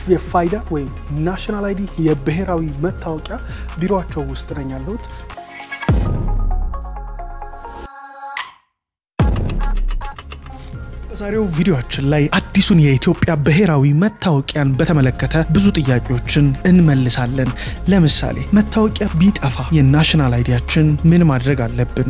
የፋይዳ ወይ ናሽናል አይዲ የብሔራዊ መታወቂያ ቢሮአቸው ውስጥ ነኝ ያለሁት። ዛሬው ቪዲዮአችን ላይ አዲሱን የኢትዮጵያ ብሔራዊ መታወቂያን በተመለከተ ብዙ ጥያቄዎችን እንመልሳለን። ለምሳሌ መታወቂያ ቢጠፋ የናሽናል አይዲያችን ምን ማድረግ አለብን?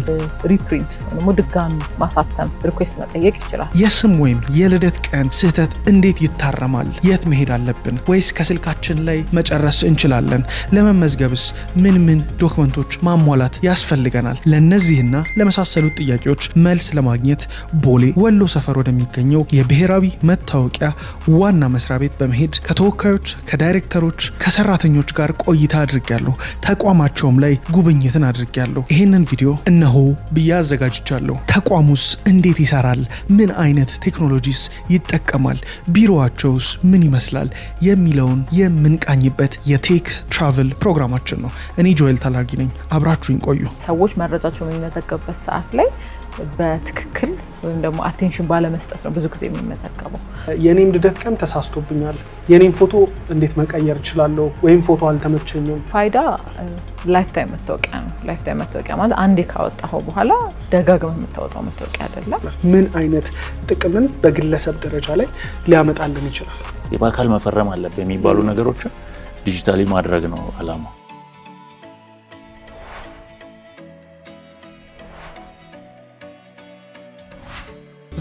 ሪፕሪንት ሙድጋን ማሳተም ሪኩዌስት መጠየቅ ይችላል። የስም ወይም የልደት ቀን ስህተት እንዴት ይታረማል? የት መሄድ አለብን? ወይስ ከስልካችን ላይ መጨረስ እንችላለን? ለመመዝገብስ ምን ዶክመንቶች ማሟላት ያስፈልገናል? ለነዚህና ለመሳሰሉት ጥያቄዎች መልስ ለማግኘት ቦሌ ወሎ ሰፈር የሚገኘው የብሔራዊ መታወቂያ ዋና መስሪያ ቤት በመሄድ ከተወካዮች ከዳይሬክተሮች ከሰራተኞች ጋር ቆይታ አድርጌያለሁ። ተቋማቸውም ላይ ጉብኝትን አድርጌያለሁ። ይሄንን ቪዲዮ እነሆ በያዘጋጅቻለሁ። ተቋሙስ እንዴት ይሰራል? ምን አይነት ቴክኖሎጂስ ይጠቀማል? ቢሮአቸውስ ምን ይመስላል? የሚለውን የምንቃኝበት የቴክ ትራቨል ፕሮግራማችን ነው። እኔ ጆኤል ታላርጊ ነኝ። አብራችሁኝ ቆዩ። ሰዎች መረጃቸው የሚመዘገቡበት ሰዓት ላይ በትክክል ወይም ደግሞ አቴንሽን ባለመስጠት ነው ብዙ ጊዜ የሚመዘገበው። የኔም ልደት ቀን ተሳስቶብኛል፣ የኔም ፎቶ እንዴት መቀየር እችላለሁ? ወይም ፎቶ አልተመቸኝም። ፋይዳ ላይፍታይም መታወቂያ ነው። ላይፍታይም መታወቂያ ማለት አንዴ ካወጣው በኋላ ደጋግመህ የምታወጣው መታወቂያ አይደለም። ምን አይነት ጥቅምን በግለሰብ ደረጃ ላይ ሊያመጣልን ይችላል? የባካል መፈረም አለበት የሚባሉ ነገሮች ዲጂታሊ ማድረግ ነው አላማው።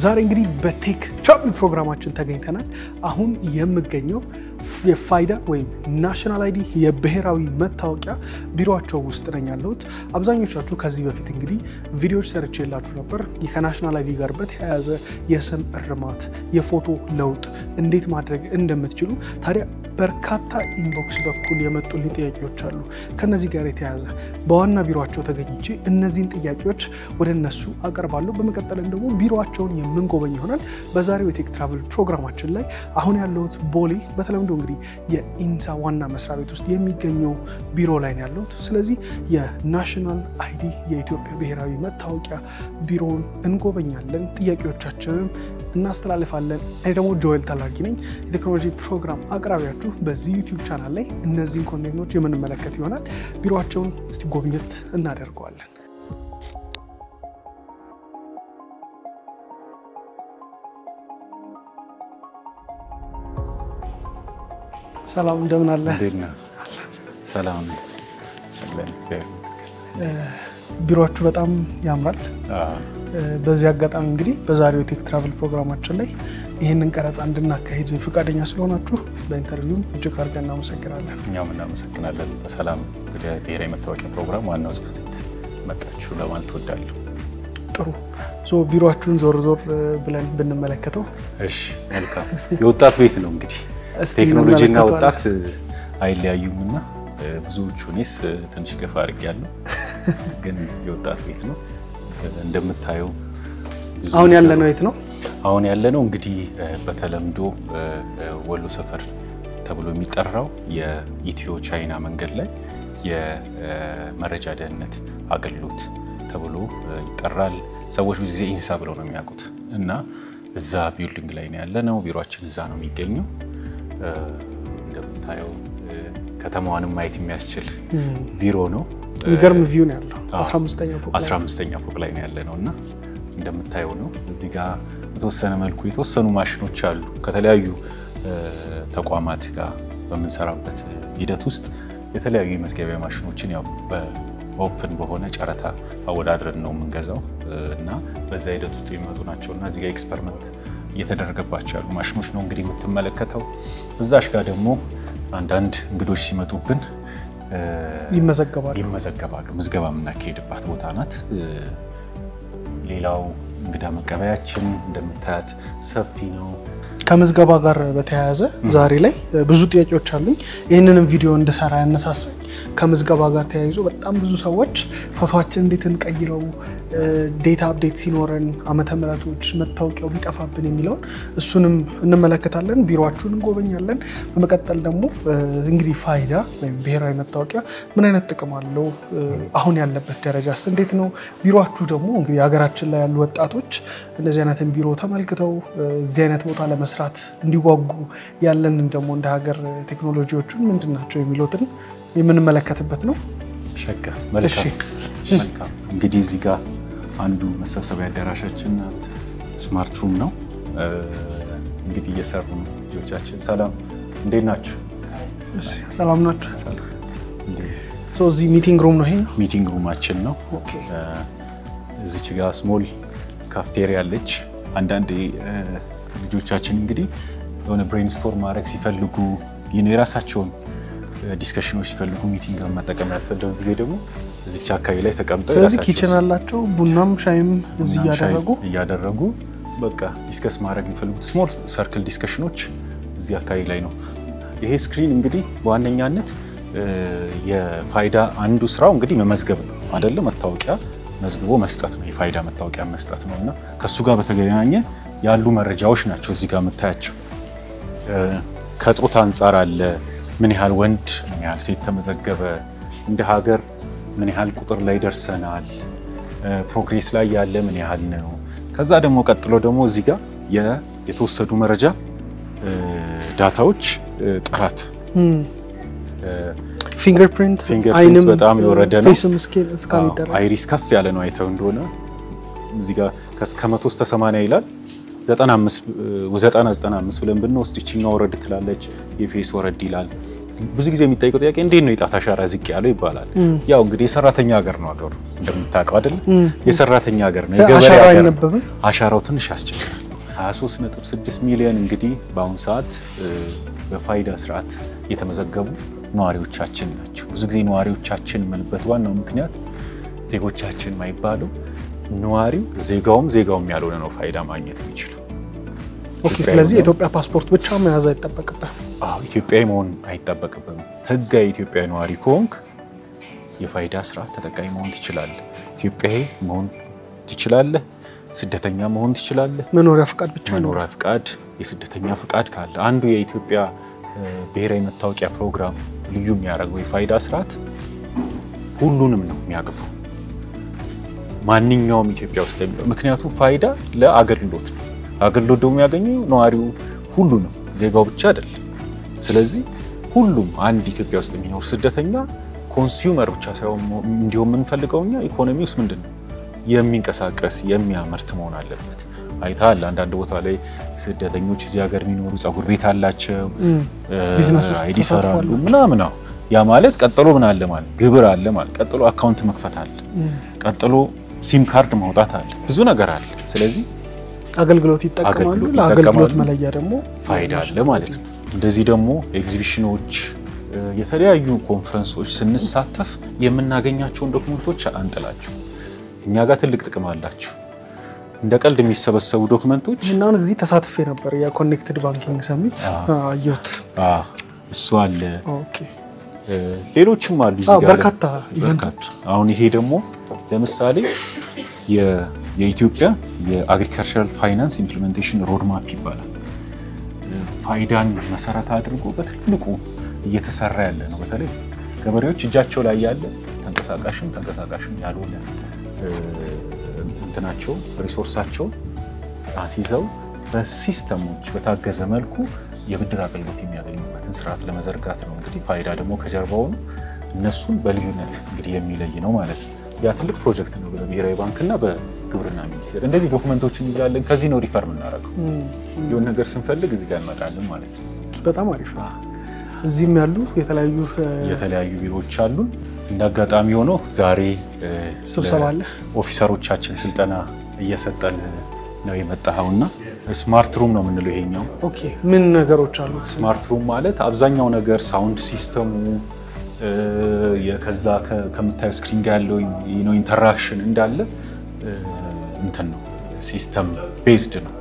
ዛሬ እንግዲህ በቴክ ትራቨል ፕሮግራማችን ተገኝተናል። አሁን የምገኘው የፋይዳ ወይ ናሽናል አይዲ የብሔራዊ መታወቂያ ቢሮአቸው ውስጥ ነኝ ያለሁት። አብዛኞቻችሁ ከዚህ በፊት እንግዲህ ቪዲዮዎች ሰርቼላችሁ ነበር። ከናሽናል አይዲ ጋር በተያያዘ የስም እርማት፣ የፎቶ ለውጥ እንዴት ማድረግ እንደምትችሉ ታዲያ በርካታ ኢንቦክስ በኩል የመጡልኝ ጥያቄዎች አሉ። ከነዚህ ጋር የተያያዘ በዋና ቢሮአቸው ተገኝቼ እነዚህን ጥያቄዎች ወደ እነሱ አቀርባለሁ። በመቀጠልም ደግሞ ቢሮአቸውን የምንጎበኝ ይሆናል። በዛሬው የቴክ ትራቨል ፕሮግራማችን ላይ አሁን ያለሁት ቦሌ በተለምዶ እንግዲህ የኢንሳ ዋና መስሪያ ቤት ውስጥ የሚገኘው ቢሮ ላይ ነው ያለሁት። ስለዚህ የናሽናል አይዲ የኢትዮጵያ ብሔራዊ መታወቂያ ቢሮውን እንጎበኛለን፣ ጥያቄዎቻችንን እናስተላልፋለን። እኔ ደግሞ ጆኤል ታላርጊ ነኝ፣ የቴክኖሎጂ ፕሮግራም አቅራቢያችሁ። በዚህ ዩቲዩብ ቻናል ላይ እነዚህን ኮንቴንቶች የምንመለከት ይሆናል። ቢሮአቸውን እስቲ ጎብኘት እናደርገዋለን። ሰላም እንደምን አለ? እንደና ሰላም አለን። ቢሮአችሁ በጣም ያምራል። በዚህ አጋጣሚ እንግዲህ በዛሬው ቴክ ትራቨል ፕሮግራማችን ላይ ይሄንን ቀረጻ እንድናካሄድ ፈቃደኛ ስለሆናችሁ በኢንተርቪው እጅግ አድርገን እናመሰግናለን። እኛም እናመሰግናለን። በሰላም ወደ ብሔራዊ መታወቂያ ፕሮግራም ዋናው ጽሕፈት ቤት መጣችሁ ለማለት እወዳለሁ። ጥሩ። ቢሮአችሁን ዞር ብለን ብንመለከተው። እሺ፣ መልካም። የወጣት ቤት ነው እንግዲህ ቴክኖሎጂና ወጣት አይለያዩምና ብዙዎቹ እኔስ ትንሽ ገፋ አድርጌያለሁ፣ ግን የወጣት ቤት ነው እንደምታየው። አሁን ያለነው የት ነው? አሁን ያለነው እንግዲህ በተለምዶ ወሎ ሰፈር ተብሎ የሚጠራው የኢትዮ ቻይና መንገድ ላይ የመረጃ ደህንነት አገልግሎት ተብሎ ይጠራል። ሰዎች ብዙ ጊዜ ኢንሳ ብለው ነው የሚያውቁት እና እዛ ቢልዲንግ ላይ ነው ያለነው። ቢሮአችን እዛ ነው የሚገኘው። እንደምታየው ከተማዋንም ማየት የሚያስችል ቢሮ ነው። የሚገርም ቪው ነው ያለው። 15ኛ ፎቅ ላይ ነው ያለነው እና እንደምታየው ነው። እዚህ ጋር በተወሰነ መልኩ የተወሰኑ ማሽኖች አሉ። ከተለያዩ ተቋማት ጋር በመንሰራበት ሂደት ውስጥ የተለያዩ የመዝገቢያ ማሽኖችን ያው በኦፕን በሆነ ጨረታ አወዳድረን ነው የምንገዛው እና በዛ ሂደት ውስጥ የሚመጡ ናቸውና እዚህ ጋር ኤክስፐሪመንት እየተደረገባቸው ያሉ ማሽኖች ነው እንግዲህ የምትመለከተው። እዛሽ ጋር ደግሞ አንዳንድ እንግዶች ሲመጡብን ይመዘገባሉ። ምዝገባ የምናካሄድባት ቦታ ናት። ሌላው እንግዳ መቀበያችን እንደምታያት ሰፊ ነው። ከምዝገባ ጋር በተያያዘ ዛሬ ላይ ብዙ ጥያቄዎች አሉኝ። ይሄንንም ቪዲዮ እንድሰራ ያነሳሳኝ ከምዝገባ ጋር ተያይዞ በጣም ብዙ ሰዎች ፎቶአችን እንዴት እንቀይረው ዴታ አፕዴት ሲኖረን ዓመተ ምህረቶች መታወቂያው ቢጠፋብን የሚለውን እሱንም እንመለከታለን ቢሮአችሁን እንጎበኛለን በመቀጠል ደግሞ እንግዲህ ፋይዳ ወይም ብሔራዊ መታወቂያ ምን አይነት ጥቅም አለው አሁን ያለበት ደረጃስ እንዴት ነው ቢሮአችሁ ደግሞ እንግዲህ ሀገራችን ላይ ያሉ ወጣቶች እንደዚህ አይነትን ቢሮ ተመልክተው እዚህ አይነት ቦታ ለመስራት እንዲጓጉ ያለን ደግሞ እንደ ሀገር ቴክኖሎጂዎችን ምንድናቸው የሚሉትን የምንመለከትበት ነው ሸጋ መልካም እንግዲህ እዚህ ጋር አንዱ መሰብሰቢያ አዳራሻችን ናት ስማርት ሩም ነው እንግዲህ እየሰሩ ነው ልጆቻችን ሰላም እንዴት ናችሁ እሺ ሰላም ናችሁ ሰላም እዚህ ሚቲንግ ሩም ነው ይሄ ሚቲንግ ሩማችን ነው ኦኬ እዚች ጋር ስሞል ካፍቴሪያ አለች አንዳንድ ልጆቻችን እንግዲህ የሆነ ብሬንስቶርም ማድረግ ሲፈልጉ የራሳቸውን ዲስከሽኖች ሲፈልጉ ሚቲንግ መጠቀም ያፈልጉ ጊዜ ደግሞ እዚች አካባቢ ላይ ተቀምጠው ስለዚህ ኪችን አላቸው ቡናም ሻይም እዚህ ያደረጉ በቃ ዲስከስ ማድረግ የሚፈልጉት ስሞል ሰርክል ዲስከሽኖች እዚህ አካባቢ ላይ ነው ይሄ ስክሪን እንግዲህ በዋነኛነት የፋይዳ አንዱ ስራው እንግዲህ መመዝገብ ነው አይደለ መታወቂያ መዝግቦ መስጠት ነው የፋይዳ መታወቂያ መስጠት ነውና ከሱ ጋር በተገናኘ ያሉ መረጃዎች ናቸው እዚህ ጋር መታያቸው ከጾታ አንፃር አለ ምን ያህል ወንድ ምን ያህል ሴት ተመዘገበ እንደ ሀገር ምን ያህል ቁጥር ላይ ደርሰናል ፕሮግሬስ ላይ ያለ ምን ያህል ነው ከዛ ደግሞ ቀጥሎ ደግሞ እዚህ ጋር የተወሰዱ መረጃ ዳታዎች ጥራት ፊንገርፕሪንት አይንም በጣም የወረደ ነው ፌስም ስካን ይደረጋል አይሪስ ከፍ ያለ ነው አይተው እንደሆነ እዚህ ጋር ከ100 እስከ 80 ይላል 95 ብለን ብንወስድ ይችኛው ወረድ ትላለች የፌስ ወረድ ይላል ብዙ ጊዜ የሚጠይቀው ጥያቄ እንዴት ነው የጣት አሻራ ዝቅ ያለው ይባላል ያው እንግዲህ የሰራተኛ ሀገር ነው ሀገሩ እንደምታውቀው አይደል የሰራተኛ ሀገር ነው የገበሬ ሀገር አሻራው ትንሽ ያስቸግራል 23.6 ሚሊዮን እንግዲህ በአሁን ሰዓት በፋይዳ ስርዓት የተመዘገቡ ነዋሪዎቻችን ናቸው ብዙ ጊዜ ነዋሪዎቻችን መልበት ዋናው ምክንያት ዜጎቻችን ማይባሉ ነዋሪው ዜጋውም ያልሆነ ነው ፋይዳ ማግኘት የሚችለው ኦኬ ስለዚህ ኢትዮጵያ ፓስፖርት ብቻ መያዝ አይተበቀበም ኢትዮጵያዊ መሆን አይተበቀበም ህጋዊ ኢትዮጵያዊ ነዋሪ ከሆንክ የፋይዳ ስርዓት ተጠቃሚ መሆን ትችላለህ ኢትዮጵያዊ መሆን ትችላለህ ስደተኛ መሆን ትችላለህ መኖሪያ ፍቃድ ብቻ መኖሪያ ፍቃድ የስደተኛ ፍቃድ ካለ አንዱ የኢትዮጵያ ብሔራዊ መታወቂያ ፕሮግራም ልዩ የሚያደርገው የፋይዳ ስርዓት ሁሉንም ነው የሚያቅፈው ማንኛውም ኢትዮጵያ ውስጥ ምክንያቱም ፋይዳ ለአገልግሎት ነው አገልግሎት ደግሞ የሚያገኘው ነዋሪው ሁሉ ነው ዜጋው ብቻ አይደለም ስለዚህ ሁሉም አንድ ኢትዮጵያ ውስጥ የሚኖር ስደተኛ ኮንሱመር ብቻ ሳይሆን እንዲሁ የምንፈልገውኛ ኢኮኖሚ ውስጥ ምንድነው የሚንቀሳቀስ የሚያመርት መሆን አለበት አይታል አንዳንድ ቦታ ላይ ስደተኞች እዚህ ሀገር የሚኖሩ ጸጉር ቤት አላቸው ቢዝነስ ውስጥ አይዲ ሰራሉ ምናምን ነው ያ ማለት ቀጥሎ ምን አለ ማለት ግብር አለ ማለት ቀጥሎ አካውንት መክፈት አለ ቀጥሎ ሲም ካርድ ማውጣት አለ ብዙ ነገር አለ ስለዚህ አገልግሎት ይጠቀማሉ ለአገልግሎት መለያ ደግሞ ፋይዳ አለ ማለት ነው እንደዚህ ደግሞ ኤግዚቢሽኖች የተለያዩ ኮንፈረንሶች ስንሳተፍ የምናገኛቸውን ዶክመንቶች አንጥላቸው እኛ ጋር ትልቅ ጥቅም አላቸው እንደ ቀልድ የሚሰበሰቡ ዶክመንቶች እና እዚህ ተሳትፌ ነበር የኮኔክትድ ባንኪንግ ሰሚት አየሁት እሱ አለ ኦኬ ሌሎችም አሉ እዚህ ጋር በርካታ ኢቨንቶች አሁን ይሄ ደግሞ ለምሳሌ የኢትዮጵያ የአግሪካልቸራል ፋይናንስ ኢምፕሊሜንቴሽን ሮድማፕ ይባላል ፋይዳን መሰረት አድርጎ በትልቁ እየተሰራ ያለ ነው በተለይ ገበሬዎች እጃቸው ላይ ያለ ተንቀሳቃሽም ያልሆነ እንትናቸው ሪሶርሳቸው አሲዘው በሲስተሞች በታገዘ መልኩ የብድር አገልግሎት የሚያገኙበትን ስርዓት ለመዘርጋት ነው እንግዲህ ፋይዳ ደግሞ ከጀርባው እነሱን በልዩነት እንግዲህ የሚለይ ነው ማለት ነው ያ ትልቅ ፕሮጀክት ነው በብሔራዊ ባንክና በግብርና ሚኒስቴር እንደዚህ ዶክመንቶችን ይዛለን ከዚህ ነው ሪፈር የምናደርገው የሆነ ነገር ስንፈልግ እዚህ ጋር እንመጣለን ማለት ነው በጣም አሪፍ እዚህም ያሉ የተለያዩ ቢሮዎች አሉ እንዳጋጣሚ ሆኖ ዛሬ ስብሰባ አለ ኦፊሰሮቻችን ስልጠና እየሰጠን ነው የመጣውና ስማርት ሩም ነው የምንለው ይሄኛው ኦኬ ምን ነገሮች አሉ ስማርት ሩም ማለት አብዛኛው ነገር ሳውንድ ሲስተሙ የከዛ ከምታዩ ስክሪን ጋር ያለው ኢንተራክሽን እንዳለ እንትን ነው ሲስተም ቤዝድ ነው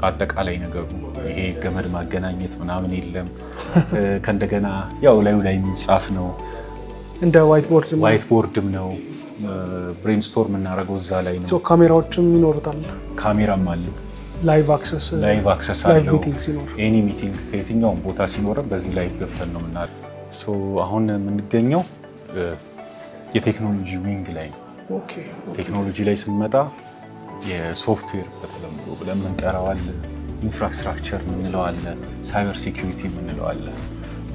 አጠቃላይ ነገሩ ይሄ ገመድ ማገናኘት ምናምን የለም ከእንደገና ያው ላይ የሚጻፍ ነው እንደ ዋይት ቦርድም ነው ብሬንስቶርም እናደርገው እዛ ላይ ነው ካሜራዎችም ይኖሩታል ካሜራም አለ ላይቭ አክሰስ አለው ኤኒ ሚቲንግ ከየትኛውም ቦታ ሲኖር በዚህ ላይቭ ገብተን ነው የምናደርገው አሁን የምንገኘው የቴክኖሎጂ ዊንግ ላይ ኦኬ ቴክኖሎጂ ላይ ስንመጣ የሶፍትዌር በተለምዶ ብለን የምንጠራው አለ ኢንፍራስትራክቸር የምንለው አለ ሳይበር ሴኩሪቲ የምንለው አለ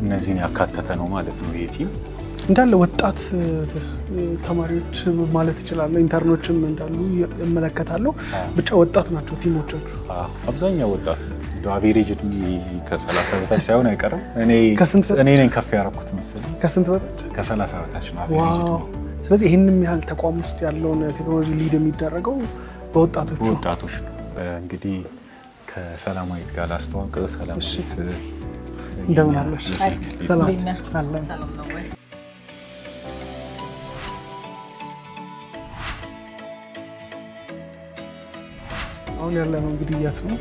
እነዚህን ያካተተ ነው ማለት ነው ይሄ ቲም እንዳለ ወጣት ተማሪዎች ማለት ይችላል ኢንተርኖችም እንዳሉ እመለከታለሁ ብቻ ወጣት ናቸው ቲሞቻችሁ አብዛኛው ወጣት ነው አቬሬጅ ከ30 በታች ሳይሆን አይቀርም እኔ ነኝ ከፍ ያረኩት መሰለኝ ከስንት በታች ከ30 በታች ነው አቬሬጅ ስለዚህ ይሄንን ያህል ተቋም ውስጥ ያለውን ቴክኖሎጂ ሊድ የሚደረገው በወጣቶች ነው እንግዲህ ከሰላማዊት ጋር ላስተዋውቅ ሰላማዊት እንደምን አለሽ ሰላም ነው ወይ አሁን ያለነው እንግዲህ የት ነው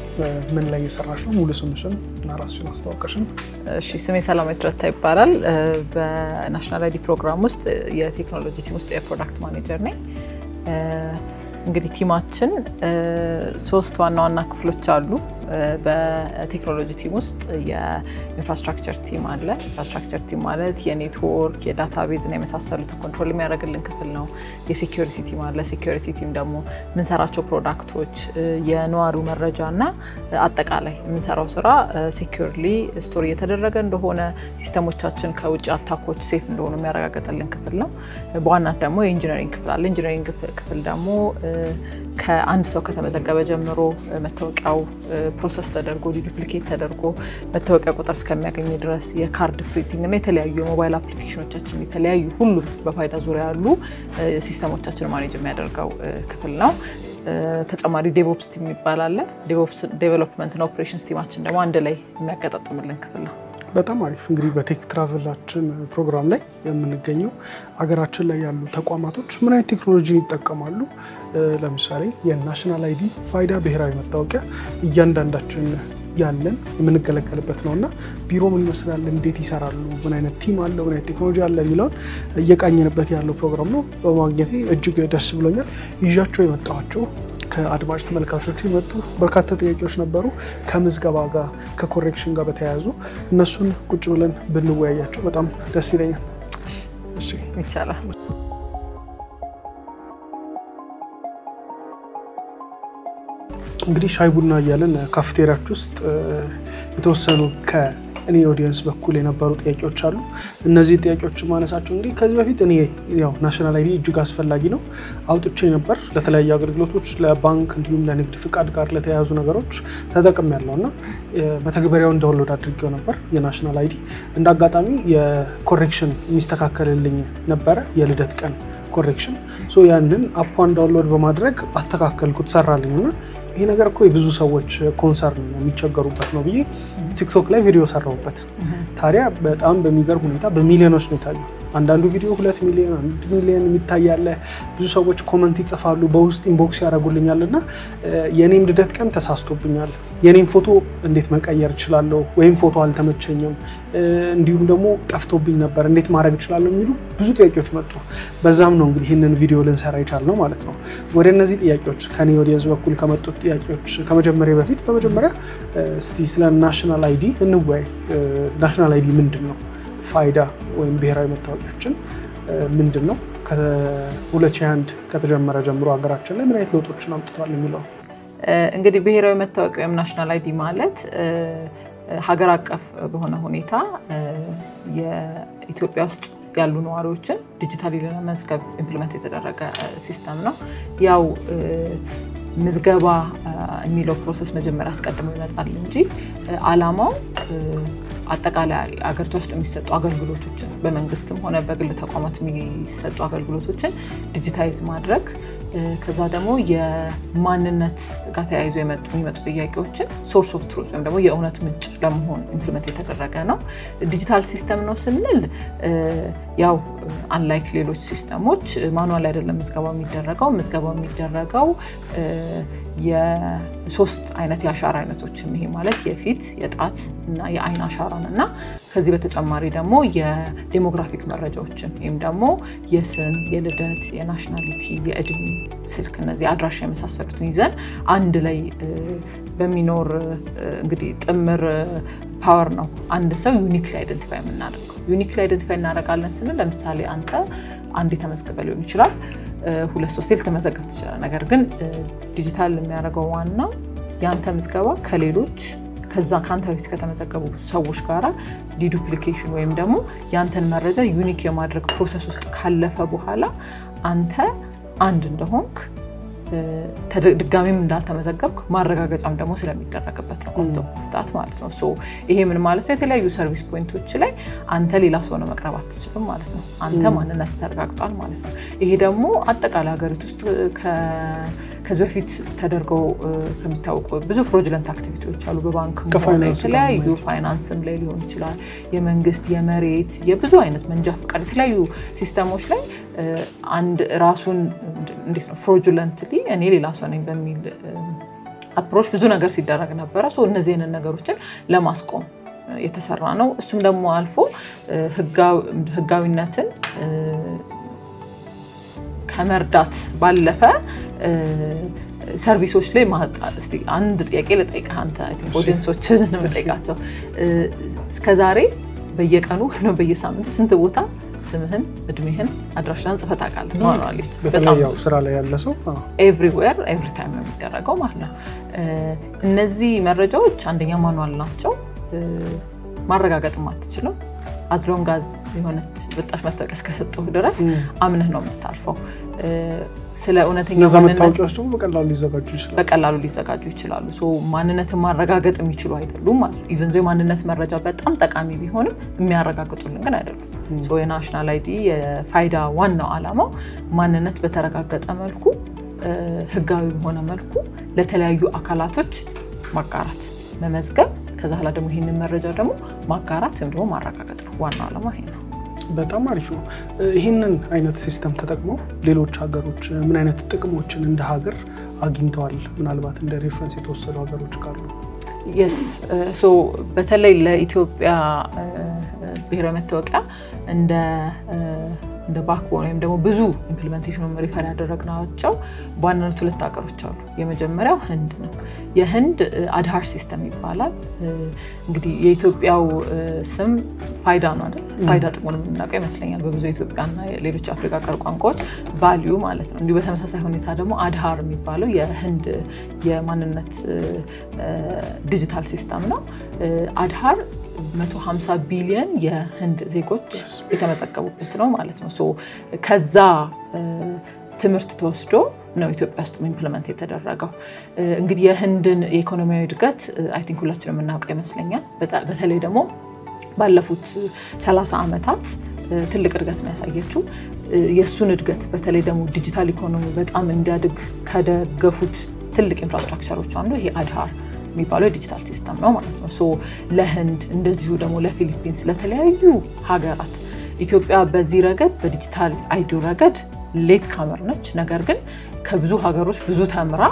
ምን ላይ እየሰራሽ ነው ሙሉ ስምሽን እና ራስሽን አስተዋውቀሽን እሺ ስሜ ሰላማዊት ረታ ይባላል በናሽናል አይዲ ፕሮግራም ውስጥ የቴክኖሎጂ ቲም ውስጥ የፕሮዳክት ማኔጀር ነኝ እንግዲህ ቲማችን 3 ዋና ክፍሎች አሉ በቴክኖሎጂ ቲም ውስጥ የኢንፍራስትራክቸር ቲም አለ ኢንፍራስትራክቸር ቲም ማለት የኔትወርክ የዳታቤዝ እና የመሳሰሉትን ኮንትሮል የሚያደርግልን ክፍል ነው የሴኩሪቲ ቲም አለ ሴኩሪቲ ቲም ደግሞ ምንሰራቸው ፕሮዳክቶች የነዋሪው መረጃና አጠቃላይ ምንሰራው ስራ ሴኩርሊ ስቶር እየተደረገ እንደሆነ ሲስተሞቻችን ከውጭ አታኮች ሴፍ እንደሆኑ የሚያረጋግጥልን ክፍል ነው በዋናነት ደግሞ የኢንጂነሪንግ ክፍል አለ ኢንጂነሪንግ ክፍል ደግሞ ከአንድ ሰው ከተመዘገበ ጀምሮ መታወቂያው ፕሮሰስ ተደርጎ ዲዱፕሊኬት ተደርጎ መታወቂያ ቁጥር እስከሚያገኝ ድረስ የካርድ ፕሪንቲንግ እና የተለያዩ የሞባይል አፕሊኬሽኖቻችን የተለያዩ ሁሉ በፋይዳ ዙሪያ ያሉ ሲስተሞቻችን ማኔጅ የሚያደርገው ክፍል ነው ተጨማሪ ዴቭኦፕስ ቲም ይባላል ዴቭኦፕስ ዴቨሎፕመንት እና ኦፕሬሽንስ ቲማችን ደግሞ አንድ ላይ የሚያገጣጥምልን ክፍል ነው በጣም አሪፍ እንግዲህ በቴክ ትራቨላችን ፕሮግራም ላይ የምንገኘው አገራችን ላይ ያሉ ተቋማቶች ምን አይነት ቴክኖሎጂ ይጠቀማሉ ለምሳሌ የናሽናል አይዲ ፋይዳ ብሔራዊ መታወቂያ እያንዳንዳችን ያለን የምንገለገልበት ነውና ቢሮ ምን ይመስላል እንዴት ይሰራሉ ምን አይነት ቲም አለ ምን አይነት ቴክኖሎጂ አለ የሚለው እየቃኘንበት ያለው ፕሮግራም ነው በማግኘቴ እጅግ ደስ ብሎኛል ይዣቸው የመጣኋቸው ከአድማጭ ተመልካቾች የመጡ በርካታ ጥያቄዎች ነበሩ ከምዝገባ ጋር ከኮሬክሽን ጋር በተያያዙ እነሱን ቁጭ ብለን ብንወያያቸው በጣም ደስ ይለኛል እሺ ይቻላል እንግዲህ ሻይ ቡና እያለን ካፌቴሪያች ውስጥ የተወሰኑ እኔ ኦዲየንስ በኩል የነበሩ ጥያቄዎች አሉ እነዚህ ጥያቄዎች ማነሳቸው እንግዲህ ከዚህ በፊት እኔ ያው ናሽናል አይዲ እጅግ አስፈላጊ ነው አውጥቼ ነበር ለተለያዩ አገልግሎቶች ለባንክ እንዲሁም ለንግድ ፍቃድ ጋር ለተያያዙ ነገሮች ተጠቅሜያለሁና በተግባራዊው ዳውንሎድ አድርጌው ነበር የናሽናል አይዲ እንዳጋጣሚ የኮሬክሽን የሚስተካከልልኝ ነበር የልደት ቀን ኮሬክሽን ሶ ያንን አፕዋን ዳውንሎድ በማድረግ አስተካከልኩት ሰራልኝና ይሄ ነገር እኮ የብዙ ሰዎች ኮንሰርን ነው የሚቸገሩበት ነው ብዬ ቲክቶክ ላይ ቪዲዮ ሰራውበት ታዲያ በጣም በሚገርም ሁኔታ በሚሊዮኖች ነው ታየው አንዳንዱ ቪዲዮ 2 ሚሊዮን 1 ሚሊዮን የሚታያለ ብዙ ሰዎች ኮሜንት ይጽፋሉ በውስጥ ኢንቦክስ ያደርጉልኛልና የኔም ልደት ቀን ተሳስቶብኛል የኔም ፎቶ እንዴት መቀየር ይችላልው ወይም ፎቶ አልተመቸኝም እንዲሁም ደግሞ ጠፍቶብኝ ነበር እንዴት ማድረግ ይችላልው የሚሉ ብዙ ጥያቄዎች መጡ በዛም ነው እንግዲህ ይሄንን ቪዲዮ ልንሰራ ይቻላል ማለት ነው ወደ እነዚህ ጥያቄዎች ከኔ ኦዲየንስ በኩል ከመጡት ጥያቄዎች ከመጀመሪያ በፊት በመጀመሪያ እስቲ ስለ ናሽናል አይዲ እንወያይ ናሽናል አይዲ ምንድነው ፋይዳ ወይም ብሔራዊ መታወቂያችን ምንድነው ከ2001 ከተጀመረ ጀምሮ ሀገራችን ላይ ምን አይነት ለውጦችን አምጥቷል የሚለው እንግዲህ ብሔራዊ መታወቂያ ወይም ናሽናል አይዲ ማለት ሀገር አቀፍ በሆነ ሁኔታ የኢትዮጵያ ውስጥ ያሉ ነዋሪዎችን ዲጂታሊ ለመዝገብ ኢምፕሊመንት የተደረገ ሲስተም ነው ያው ምዝገባ የሚለው ፕሮሰስ መጀመሪያ አስቀድሞ ይመጣል እንጂ አላማው አጠቃላይ አገርቷ ውስጥ የሚሰጡ አገልግሎቶችን በመንግስትም ሆነ በግል ተቋማት የሚሰጡ አገልግሎቶችን ዲጂታይዝ ማድረግ ከዛ ደግሞ የማንነት ጋር ተያይዞ የሚመጡ ጥያቄዎችን ሶርስ ኦፍ ትሩዝ ወይም ደግሞ የእውነት ምንጭ ለመሆን ኢምፕሊመንት የተደረገ ነው ዲጂታል ሲስተም ነው ስንል ያው አንላይክ ሌሎች ሲስተሞች ማኑዋል አይደለም ምዝገባው የሚደረገው የሶስት አይነት የአሻራ አይነቶችን ይሄ ማለት የፊት የጣት እና የአይን አሻራን እና ከዚህ በተጨማሪ ደግሞ የዴሞግራፊክ መረጃዎችን ወይም ደግሞ የስም የልደት የናሽናሊቲ የእድሜ ስልክ እነዚህ አድራሻ የመሳሰሉትን ይዘን አንድ ላይ በሚኖር እንግዲህ ጥምር ፓወር ነው አንድ ሰው ዩኒክሊ አይደንቲፋይ የምናደርገው ዩኒክሊ አይደንቲፋይ እናደርጋለን ስንል ለምሳሌ አንድ ተመዝግበ ሊሆን ይችላል ሁለት ሶስት ልትመዘገብ ትችላለህ ነገር ግን ዲጂታል የሚያደርገው ዋናው ያንተ ምዝገባ ከሌሎች ከዛ ካንተ በፊት ከተመዘገቡ ሰዎች ጋራ ዲዱፕሊኬሽን ወይም ደግሞ ያንተን መረጃ ዩኒክ የማድረግ ፕሮሰስ ውስጥ ካለፈ በኋላ አንተ አንድ እንደሆንክ ድጋሚም እንዳልተመዘገብክ ማረጋገጫም ደግሞ ስለሚደረግበት ነው ኮንታክት ማለት ነው ሶ ይሄ ምን ማለት ነው የተለያዩ ሰርቪስ ፖይንቶች ላይ አንተ ሌላ ሰው ነው መቅረብ አትችልም ማለት ነው አንተ ማንነት ተረጋግጧል ማለት ነው ይሄ ደግሞ አጠቃላይ ሀገሪቱ ውስጥ ከዚህ በፊት ተደርገው ከሚታወቁ ብዙ ፍሮጅለንት አክቲቪቲዎች አሉ በባንክ የተለያዩ ፋይናንስም ላይ ሊሆን ይችላል የመንግስት የመሬት የብዙ አይነት መንጃ ፈቃድ የተለያዩ ሲስተሞች ላይ አንድ ራሱን እንዴት ነው ፍሮጁለንትሊ እኔ ሌላ ሰው ነኝ በሚል አፕሮች ብዙ ነገር ሲደረግ ነበር ሶ እነዚህን ነገሮችን ለማስቆም የተሰራ ነው እሱም ደግሞ አልፎ ህጋዊነትን ከመርዳት ባለፈ ሰርቪሶች ላይ እስቲ አንድ ጥያቄ ልጠይቅህ አንተ አይ ቲንክ ኦዲየንሶችን እንጠይቃቸው እስከዛሬ በየቀኑ ነው በየሳምንቱ ስንት ቦታ ስምህን እድሜህን አድራሻህን ጽፈህ ታውቃለህ ማኑዋሊ በጣም ያው ስራ ላይ ያለ ሰው ኤቭሪዌር ኤቭሪ ታይም ነው የሚደረገው ማለት ነው እነዚህ መረጃዎች አንደኛ ማኑዋል ናቸው ማረጋገጥም አትችልም as long as የሆነች በጣሽ መታወቂያ እስከሰጠው ድረስ አምነህ ነው የምታልፈው ስለ እውነተኛ ማንነታቸው በቀላሉ ሊዘጋጁ ይችላሉ ሶ ማንነትን ማረጋገጥ የሚችሉ አይደሉም ማለት ኢቭን ዞ ማንነት መረጃ በጣም ጠቃሚ ቢሆንም የሚያረጋግጡልን ግን አይደሉም ሶ የናሽናል አይዲ የፋይዳ ዋናው ዓላማው ማንነት በተረጋገጠ መልኩ ህጋዊ በሆነ መልኩ ለተለያዩ አካላቶች ማጋራት መመዝገብ ከዛ ኋላ ደግሞ ይሄንን መረጃ ደግሞ ማጋራት እንደው ማረጋገጥ ነው ዋናው ዓላማ ይሄ ነው በጣም አሪፍ ነው ይሄንን አይነት ሲስተም ተጠቅመው ሌሎች ሀገሮች ምን አይነት ጥቅሞችን እንደ ሀገር አግኝተዋል ምናልባት እንደ ሬፈረንስ የተወሰዱ ሀገሮች ካሉ yes so በተለይ ለኢትዮጵያ ብሔራዊ መታወቂያ እንደ ባክቦን ወይም ደግሞ ብዙ ኢምፕሊሜንቴሽኑን ሪፈር ያደረግናቸው በዋናነት ሁለት ሀገሮች አሉ የመጀመሪያው ህንድ ነው የህንድ አድሃር ሲስተም ይባላል እንግዲህ የኢትዮጵያው ስም ፋይዳ ነው አይደል ፋይዳ ጥቅሙን የምናውቀው ይመስለኛል በብዙ ኢትዮጵያና ሌሎች አፍሪካ ቀር ቋንቋዎች ቫልዩ ማለት ነው እንዲሁ በተመሳሳይ ሁኔታ ደግሞ አድሃር የሚባለው የህንድ የማንነት ዲጂታል ሲስተም ነው አድሃር 150 ቢሊዮን የህንድ ዜጎች የተመዘገቡበት ነው ማለት ነው ሶ ከዛ ትምህርት ተወስዶ ነው ኢትዮጵያ ውስጥ ኢምፕሊሜንት የተደረገው እንግዲህ የህንድን ኢኮኖሚያዊ እድገት አይ ቲንክ ሁላችንም እናውቀው ይመስለኛል በተለይ ደግሞ ባለፉት 30 አመታት ትልቅ እድገት ነው ያሳየችው የሱን እድገት በተለይ ደግሞ ዲጂታል ኢኮኖሚ በጣም እንዲያድግ ከደገፉት ትልቅ ኢንፍራስትራክቸሮች አንዱ ይሄ አድሃር የሚባለው ዲጂታል ሲስተም ነው ማለት ነው ሶ ለህንድ እንደዚሁ ደግሞ ለፊሊፒንስ ለተለያዩ ሀገራት ኢትዮጵያ በዚህ ረገድ በዲጂታል አይዲ ረገድ ሌት ካመር ነች ነገር ግን ከብዙ ሀገሮች ብዙ ተምራ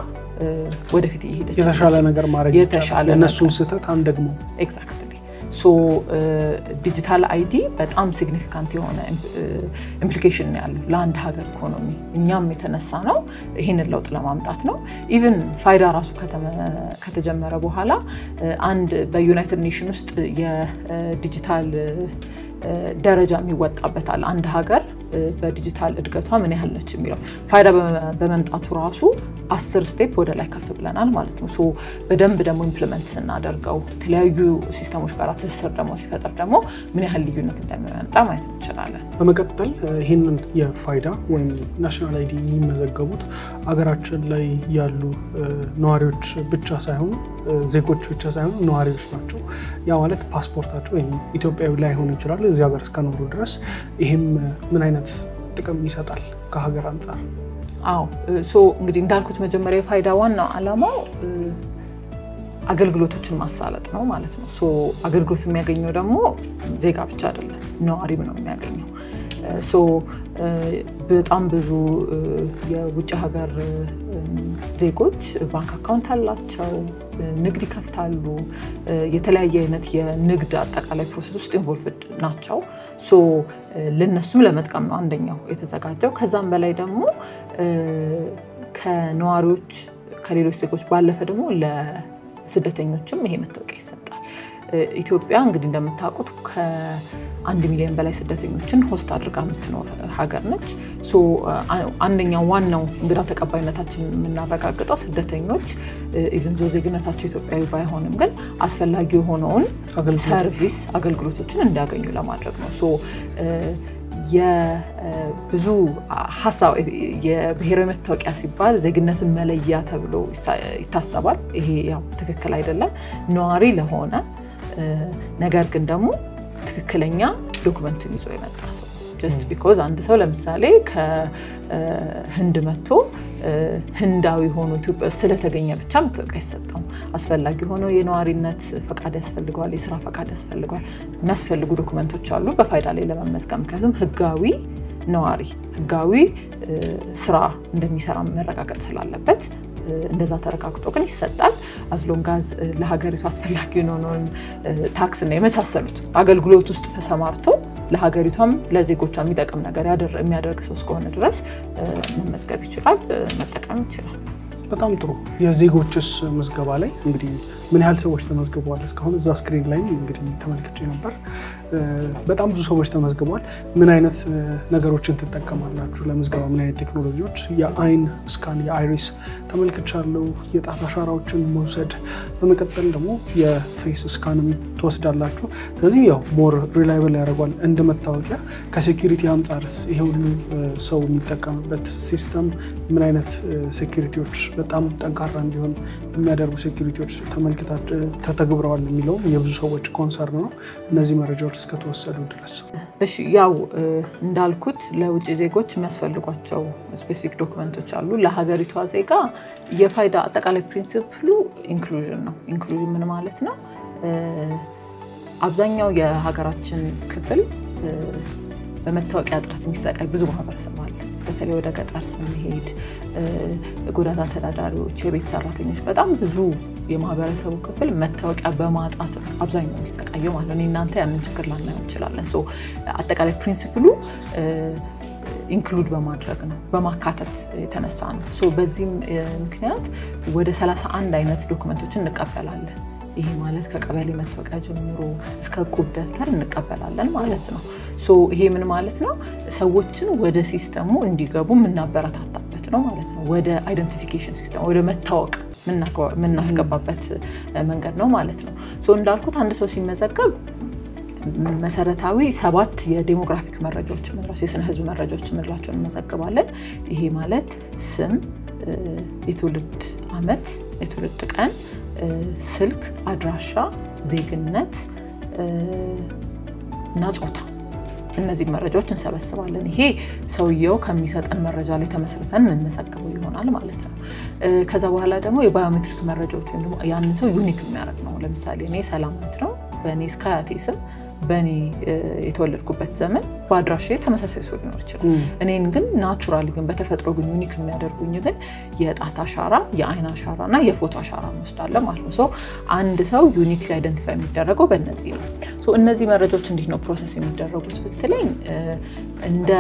ወደፊት ይሄደች የተሻለ ነገር ማድረግ ይቻላል እነሱን ስህተት አንደግሞ ኤግዛክትሊ ሶ ዲጂታል አይዲ በጣም ሲግኒፊካንት የሆነ ኢምፕሊኬሽን ያለው ለአንድ ሀገር ኢኮኖሚ እኛም የተነሳ ነው ይሄንን ለውጥ ለማምጣት ነው ኢቭን ፋይዳ ራሱ ከተጀመረ በኋላ አንድ በዩናይትድ ኔሽን ውስጥ የዲጂታል ደረጃ የሚወጣበታል አንድ ሀገር በዲጂታል እድገቷ ምን ያህል ነች የሚለው ፋይዳ በመምጣቱ ራሱ 10 ስቴፕ ወደ ላይ ከፍ ብለናል ማለት ነው ሶ በደንብ ደግሞ ኢምፕሊሜንት ስናደርገው ተለያዩ ሲስተሞች ጋር ተሰር ደግሞ ሲፈጠር ደግሞ ምን ያህል ልዩነት እንደሚያመጣ ማለት እንችላለን በመቀጠል ይሄንን የፋይዳ ወይም ናሽናል አይዲ የሚመዘገቡት አገራችን ላይ ያሉ ነዋሪዎች ብቻ ሳይሆን ዜጎች ብቻ ሳይሆን ነዋሪዎች ናቸው ያ ማለት ፓስፖርታቸው ወይም ኢትዮጵያዊ ላይ ሆነ ይችላል እዚህ ሀገር እስከኖሩ ድረስ ይሄም ምን አይነት ጥቅም ይሰጣል ከሀገር አንፃር አዎ ሶ እንግዲህ እንዳልኩት መጀመሪያ ፋይዳ ዋናው ዓላማው አገልግሎቶችን ማሳለጥ ነው ማለት ነው ሶ አገልግሎት የሚያገኘው ደግሞ ዜጋ ብቻ አይደለም ነዋሪም ነው የሚያገኘው ሶ በጣም ብዙ የውጭ ሀገር ዜጎች ባንክ አካውንት አላቸው ንግድ ይከፍታሉ የተለያየ አይነት የንግድ አጠቃላይ ፕሮሰስ ውስጥ ኢንቮልቭድ ናቸው ሶ ለነሱም ለመጥቀም ነው አንደኛው የተዘጋጀው ከዛም በላይ ደግሞ ከነዋሪዎች ከሌሎች ዜጎች ባለፈ ደግሞ ለስደተኞችም ይሄ መታወቂያ ይሰጣል ኢትዮጵያ እንግዲህ እንደምታውቁት ከ1 ሚሊዮን በላይ ስደተኞችን ሆስት አድርጋ የምትኖር ሀገር ነች ሶ አንደኛው ዋናው እንግዳ ተቀባይነታችን የምናረጋግጠው ስደተኞች ኢቭን ዞ ዜግነታቸው ኢትዮጵያዊ ባይሆንም ግን አስፈላጊ የሆነውን ሰርቪስ አገልግሎቶችን እንዲያገኙ ለማድረግ ነው ሶ የብዙ ሐሳብ የብሔራዊ መታወቂያ ሲባል ዜግነትን መለያ ተብሎ ይታሰባል ይሄ ያው ትክክል አይደለም ነዋሪ ለሆነ ነገር ግን ደግሞ ትክክለኛ ዶክመንትን ይዞ የመጣ ሰው just because አንድ ሰው ለምሳሌ ከህንድ መጥቶ ህንዳዊ ሆኖ ኢትዮጵያ ስለተገኘ ብቻ መታወቂያ ይሰጣው አስፈላጊ ሆኖ የነዋሪነት ፈቃድ ያስፈልጋል የሥራ ፈቃድ ያስፈልጋል የሚያስፈልጉ ዶክመንቶች አሉ በፋይዳ ላይ ለመመዝገብ ምክንያቱም ህጋዊ ነዋሪ ህጋዊ ስራ እንደሚሰራ መረጋገጥ ስላለበት እንደዛ ተረጋግጦ ግን ይሰጣል as long as ለሀገሪቱ አስፈላጊ ነው ታክስ እና የመሳሰሉት አገልግሎት ውስጥ ተሰማርቶ ለሀገሪቷም ለዜጎቿም የሚጠቅም ነገር የሚያደርግ ሰው እስከሆነ ድረስ መመዝገብ ይችላል መጠቀም ይችላል በጣም ጥሩ የዜጎችስ መዝገባ ላይ እንግዲህ ምን ያህል ሰዎች ተመዝግበዋል እስካሁን እዛ ስክሪን ላይ እንግዲህ ተመልክቼ ነበር በጣም ብዙ ሰዎች ተመዝግበዋል ምን አይነት ነገሮችን ተጠቀማላችሁ ለመዝገባ ምን አይነት ቴክኖሎጂዎች የአይን ስካን የአይሪስ ተመልክቻለሁ የጣት አሻራዎችን መውሰድ በመቀጠል ደግሞ የፌስ ስካንም ተወስዳላችሁ ስለዚህ ያው ሞር ሪላይብል ያደርጋል እንደመታወቂያ ከሴኩሪቲ አንፃርስ ይሄ ሁሉ ሰው የሚጠቀምበት ሲስተም ምን አይነት ሴኩሪቲዎች በጣም ጠንካራ እንዲሆን የሚያደርጉ ሴኩሪቲዎች ተተግብረዋል የሚለው የብዙ ሰዎች ኮንሰርን ነው እነዚህ መረጃዎች እስከተወሰዱ ድረስ እሺ ያው እንዳልኩት ለውጭ ዜጎች የሚያስፈልጓቸው ስፔሲፊክ ዶክመንቶች አሉ ለሀገሪቷ ዜጋ የፋይዳ አጠቃላይ ፕሪንሲፕሉ ኢንክሉዥን ነው ኢንክሉዥን ምን ማለት ነው አብዛኛው የሀገራችን ክፍል በመታወቂያ እጥረት የሚሰቃይ ብዙ ማህበረሰብ አለ በተለይ ወደ ገጠር ስንሄድ ጎዳና ተዳዳሪዎች የቤት ሰራተኞች በጣም ብዙ የማህበረሰቡ ክፍል መታወቂያ በማጣት አብዛኛው የሚሰቃየው ማለት ነው እናንተ ያንን ችግር ላናየው እንችላለን ሶ አጠቃላይ ፕሪንሲፕሉ ኢንክሉድ በማድረግ ነው በማካተት የተነሳ ነው ሶ በዚህም ምክንያት ወደ 31 አይነት ዶክመንቶችን እንቀበላለን ይሄ ማለት ከቀበሌ መታወቂያ ጀምሮ እስከ ቁብ ደብተር እንቀበላለን ማለት ነው ሶ ይሄ ምን ማለት ነው ሰዎችን ወደ ሲስተሙ እንዲገቡ ምናበረታታበት ነው ማለት ነው ወደ አይደንቲፊኬሽን ሲስተም ወደ መታወቅ ምናስገባበት መንገድ ነው ማለት ነው ሶ እንዳልኩት አንድ ሰው ሲመዘገብ መሰረታዊ 7 የዲሞግራፊክ መረጃዎች ምንላቸው የስነ ህዝብ መረጃዎች ምንላቸው እንመዘግባለን ይሄ ማለት ስም የትውልድ አመት የትውልድ ቀን ስልክ አድራሻ ዜግነት እና ጾታ እነዚህ መረጃዎች እንሰበስባለን ይሄ ሰውየው ከሚሰጠን መረጃ ላይ ተመስርተን እንመዘግበው ይሆናል ማለት ነው ከዛ በኋላ ደግሞ የባዮሜትሪክ መረጃዎች ወይም ደግሞ ያንን ሰው ዩኒክ የሚያደርግ ነው ለምሳሌ እኔ ሰላማዊት ነው በኔ ስካያቴ ስም በኔ የተወለድኩበት ዘመን በአድራሻዬ ተመሳሳይ ሰው ሊኖር ይችላል እኔን ግን ናቹራሊ ግን በተፈጥሮ ግን ዩኒክ የሚያደርጉኝ ግን የጣት አሻራ የአይን አሻራና የፎቶ አሻራ መስዳለ ማለት ነው ሶ አንድ ሰው ዩኒክሊ አይደንቲፋይ የሚደረገው በእነዚህ ነው ሶ እነዚህ መረጃዎች እንዴት ነው ፕሮሰስ የሚደረጉት ብትለኝ እንደ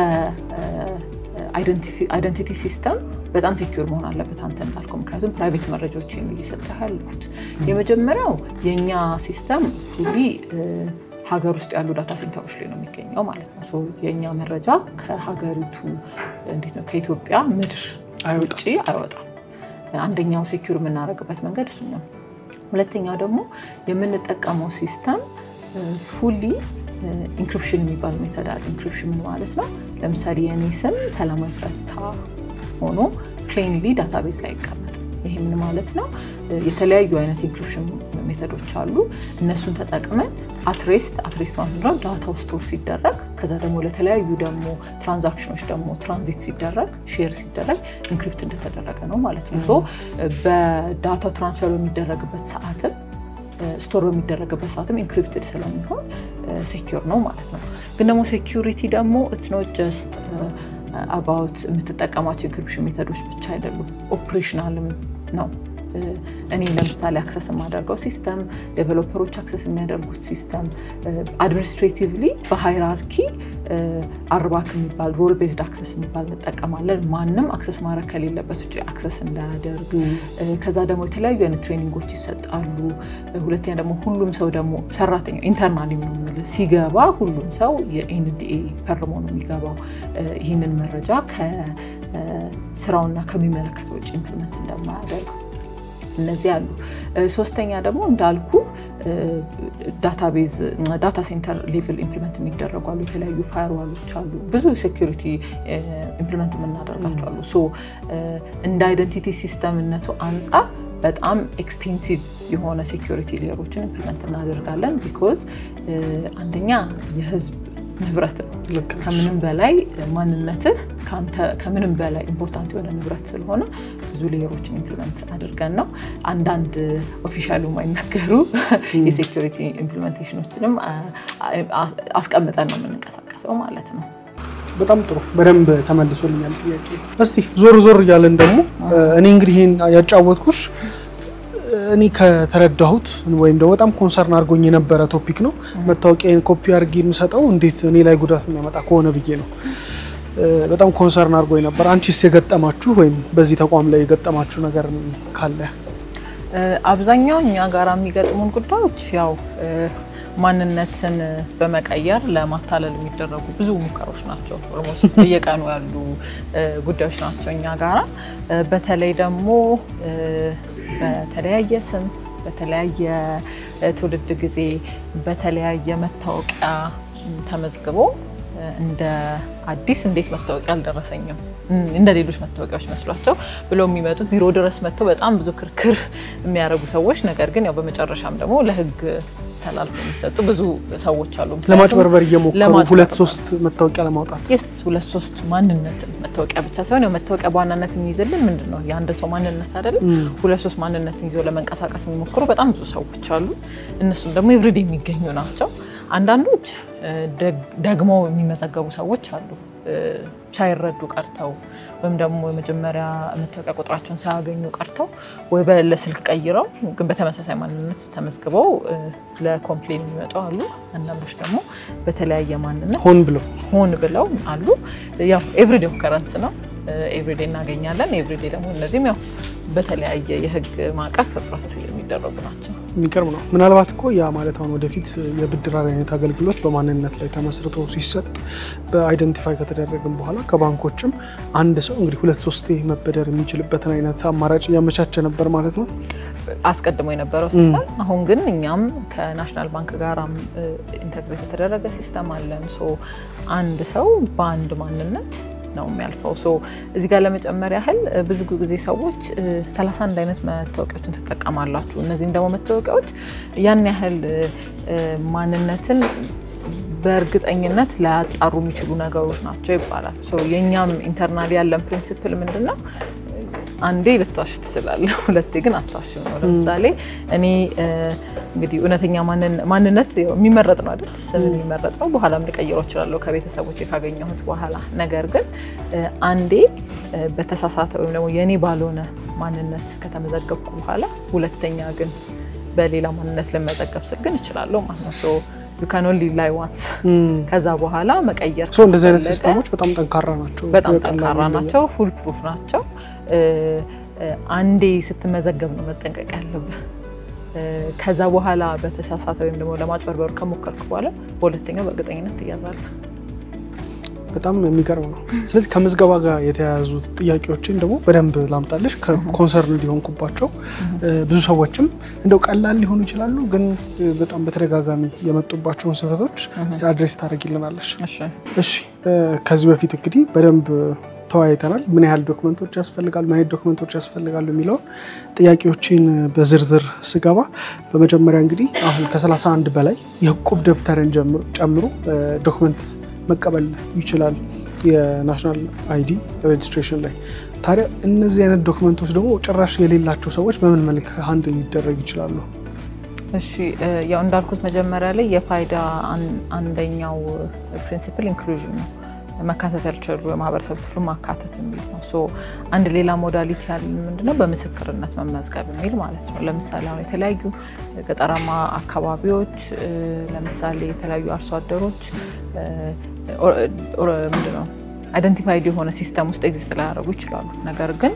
አይደንቲቲ ሲስተም በጣም ሴኩር መሆን አለበት አንተ እንዳልከው ምክንያቱም ፕራይቬት መረጃዎች የሚሰጣሉት የመጀመሪያው የኛ ሲስተም ፉሊ ሀገር ውስጥ ያሉ ዳታ ሴንተሮች ላይ ነው የሚገኘው ማለት ነው ሶ የኛ መረጃ ከሀገሪቱ እንዴት ነው ከኢትዮጵያ ምድር ውጪ አይወጣም አንደኛው ሴኩር የምናደርግበት መንገድ እሱ ነው ሁለተኛው ደግሞ የምንጠቀመው ሲስተም ፉሊ ኢንክሪፕሽን የሚባል ሜተድ አለ ኢንክሪፕሽን ማለት ነው ለምሳሌ የኔ ስም ሰላማዊት ረታ ሆኖ ፕሌንሊ ዳታቤዝ ላይ ይቀመጣል ይሄ ምን ማለት ነው የተለያዩ አይነት ኢንክሪፕሽን ሜተዶች አሉ እነሱን ተጠቅመን አትሬስት ማለት ነው ዳታው ስቶር ሲደረግ ከዛ ደግሞ ለተለያዩ ደግሞ ትራንዛክሽኖች ደግሞ ትራንዚት ሲደረግ ሼር ሲደረግ ኢንክሪፕት እንደተደረገ ነው ማለት ነው ሶ በዳታው ትራንስፈር የሚደረግበት ሰዓትም ስቶር የሚደረግበት ሰዓትም ኢንክሪፕትድ ስለሚሆን ሴኩር ነው ማለት ነው ግን ደግሞ ሴኩሪቲ ደግሞ it's not just about የምትጠቀማቸው ኢንክሪፕሽን ሜተዶች ብቻ አይደሉም ኦፕሬሽናልም ነው እኔ ለምሳሌ አክሰስ ማድረገው ሲስተም ዴቨሎፐሮች አክሰስ የሚያደርጉት ሲስተም አድሚኒስትሬቲቭሊ በሃይራርኪ አርባክ የሚባል ሮል ቤዝድ አክሰስ የሚባል እንጠቀማለን ማንንም አክሰስ ማድረግ ከሌለበት ውጪ አክሰስ እንዳያደርግ ከዛ ደግሞ የተለያዩ አይነት ትሬኒንጎች ይሰጣሉ ሁለተኛ ደግሞ ሁሉም ሰው ደግሞ ሰራተኛ ኢንተርናሊ ነው ማለት ሲገባ ሁሉም ሰው የኤንዲኤ ፈርሞ ነው የሚገባው ይሄንን መረጃ ከስራውና ከሚመለከተው ውጪ ኢምፕሊመንት እንደማያደርግ እነዚህ አሉ ሶስተኛ ደግሞ እንዳልኩ ዳታቤዝ ዳታ ሴንተር ሌቭል ኢምፕሊመንት የሚደረጉ አሉ የተለያዩ ፋየርዋሎች አሉ ብዙ ሴኩሪቲ ኢምፕሊመንት የምናደርጋቸው አሉ ሶ እንደ አይደንቲቲ ሲስተምነቱ አንፃር በጣም ኤክስቴንሲቭ የሆነ ሴኩሪቲ ሌየሮችን ኢምፕሊመንት እናደርጋለን ቢኮዝ አንደኛ የህዝብ ንብረት ከምንም በላይ ማንነትህ ካንተ ከምንም በላይ ኢምፖርታንት የሆነ ንብረት ስለሆነ ብዙ ሌየሮችን ኢምፕሊመንት አድርገን ነው አንዳንድ ኦፊሻሊ ማይነገሩ የሴኩሪቲ ኢምፕሊሜንቴሽኖችንም አስቀምጠን ነው የምንንቀሳቀሰው ማለት ነው በጣም ጥሩ በደንብ ተመልሶልኛል ጥያቄ እስቲ ዞር ይያለን ደግሞ እኔ እንግዲህ ይሄን ያጫወትኩሽ እኔ ከተረዳሁት ወይም ደግሞ በጣም ኮንሰርን አድርጎኝ የነበረ ቶፒክ ነው መታወቂያን ኮፒ አድርጌ የምሰጠው እንዴት እኔ ላይ ጉዳት የሚያመጣ ከሆነ ብዬ ነው በጣም ኮንሰርን አድርጎኝ ነበር አንቺስ የገጠማችሁ ወይም በዚህ ተቋም ላይ የገጠማችሁ ነገር ካለ አብዛኛው እኛ ጋር የሚገጥሙን ጉዳዮች ያው ማንነትን በመቀየር ለማታለል የሚደረጉ ብዙ ሙከራዎች ናቸው ኦልሞስት በየቀኑ ያሉ ጉዳዮች ናቸው እኛ ጋር በተለይ ደግሞ በተለያየ ስም በተለያየ ትውልድ ጊዜ በተለያየ መታወቂያ ተመዝግቦ እንደ አዲስ እንዴት መታወቂያ አልደረሰኝም እንደ ሌሎች መታወቂያዎች መስሏቸው ብለው የሚመጡ ቢሮ ድረስ መጥተው በጣም ብዙ ክርክር የሚያረጉ ሰዎች ነገር ግን ያው በመጨረሻም ደግሞ ለህግ ተላልፎ የሚሰጡ ብዙ ሰዎች አሉ ለማጭበርበር እየሞከሩ 2-3 መታወቂያ ለማውጣት ሁለት ሶስት ማንነት መታወቂያ ብቻ ሳይሆን የመታወቂያ በዋናነት የሚይዝልን ምንድነው የአንድ ሰው ማንነት አይደል 2-3 ማንነት ይዘው ለመንቀሳቀስ የሚሞክሩ በጣም ብዙ ሰዎች አሉ እነሱም ደግሞ ኤቭሪዴ የሚገኙ ናቸው አንዳንዶች ደግሞ የሚመዘገቡ ሰዎች አሉ ሳይረዱ ቀርተው ወይም ደግሞ የመጀመሪያ መታወቂያ ቁጥራቸውን ሳያገኙ ቀርተው ወይ በለስልክ ቀይረው ግን በተመሳሳይ ማንነት ተመዝግበው ለኮምፕሌን የሚመጡ አሉ አንዳንዶች ደግሞ በተለያየ ማንነት ሆን ብለው አሉ ያው ኤቭሪዴ ኦከረንስ ነው ኤቭሪዴ እናገኛለን ኤቭሪዴ ደግሞ እነዚህም ያው በተለያየ የህግ ማዕቀፍ ፕሮሰስ የሚደረጉ ናቸው የሚቀርብ ነው ምናልባት እኮ ያ ማለት አሁን ወደፊት የብድር አይነት አገልግሎት በማንነት ላይ ተመስርቶ ሲሰጥ በአይደንቲፋይ ከተደረገን በኋላ ከባንኮችም አንድ ሰው እንግዲህ 2-3 መበደር የሚችልበትን አይነት አማራጭ ያመቻቸ ነበር ማለት ነው አስቀድሞ የነበረው ሲስተም አሁን ግን እኛም ከናሽናል ባንክ ጋር ኢንተግሬት የተደረገ ሲስተም አለን ሶ አንድ ሰው በአንድ ማንነት ነው የሚያልፈው ሶ እዚህ ጋር ለመጨመር ያህል ብዙ ጊዜ ሰዎች 31 አይነት መታወቂያዎችን ተጠቀማላችሁ እነዚህም ደግሞ መታወቂያዎች ያን ያህል ማንነትን በእርግጠኝነት ላያጣሩ የሚችሉ ነገሮች ናቸው ይባላል ሶ የኛም ኢንተርናሊ ያለን ፕሪንሲፕል ምንድነው አንዴ ልትዋሽ ትችላለህ ሁለቴ ግን አትዋሽም ነው ለምሳሌ እኔ እንግዲህ እውነተኛ ማንነት የሚመረጥ ነው አይደል ስም የሚመረጥ ነው በኋላም ልቀይረው እችላለሁ ከቤተሰቦቼ ካገኘሁት በኋላ ነገር ግን አንዴ በተሳሳተ ወይም ደግሞ የኔ ባልሆነ ማንነት ከተመዘገብኩ በኋላ ሁለተኛ ግን በሌላ ማንነት ለመዘገብ ስል ግን እችላለሁ ማለት ነው ሶ you can only lie once ከዛ በኋላ መቀየር ሶ እንደዚህ አይነት ሲስተሞች በጣም ጠንካራ ናቸው ፉል ፕሩፍ ናቸው አንዴ ስትመዘገብ ነው መጠንቀቅ ያለብህ ከዛ በኋላ በተሳሳተ ወይም ደግሞ ለማጭበርበር ከሞከርክ በኋላ በሁለተኛው በእርግጠኝነት ትያዛለህ በጣም የሚገርም ነው ስለዚህ ከምዝገባ ጋር የተያያዙ ጥያቄዎችን ደግሞ በደንብ ላምጣልሽ ከኮንሰርን ሊሆንኩባቸው ብዙ ሰዎችም እንደው ቀላል ሊሆኑ ይችላሉ ግን በጣም በተደጋጋሚ የመጡባቸውን ስህተቶች አድሬስ ታደርጊልናለሽ እሺ ከዚህ በፊት እንግዲህ በደንብ ተወያይተናል ምን ያህል ዶክመንቶች ያስፈልጋሉ ምን ያህል ዶክመንቶች ያስፈልጋሉ የሚለው ጥያቄዎችን በዝርዝር ስገባ በመጀመሪያ እንግዲህ አሁን ከ31 በላይ የዕቁብ ደብተርን ጨምሮ ዶክመንት መቀበል ይችላል የናሽናል አይዲ ሬጅስትሬሽን ላይ ታዲያ እነዚህ አይነት ዶክመንቶች ደግሞ ጭራሽ የሌላቸው ሰዎች በምን መልኩ ሃንድል ሊደረግ ይችላሉ እሺ ያው እንዳልኩት መጀመሪያ ላይ የፋይዳ አንደኛው ፕሪንሲፕል ኢንክሉዥን ነው መካተት ያልቻሉ የማህበረሰብ ክፍሉ ማካተት የሚል ነው። ሶ አንድ ሌላ ሞዳሊቲ ያለ ምንድነው በምስክርነት መመዝገብ የሚል ማለት ነው። ለምሳሌ አሁን የተለያዩ ገጠራማ አካባቢዎች ለምሳሌ የተለያዩ አርሶ አደሮች ምንድነው አይደንቲፋይድ የሆነ ሲስተም ውስጥ ኤግዚስት ላያደርጉ ይችላሉ። ነገር ግን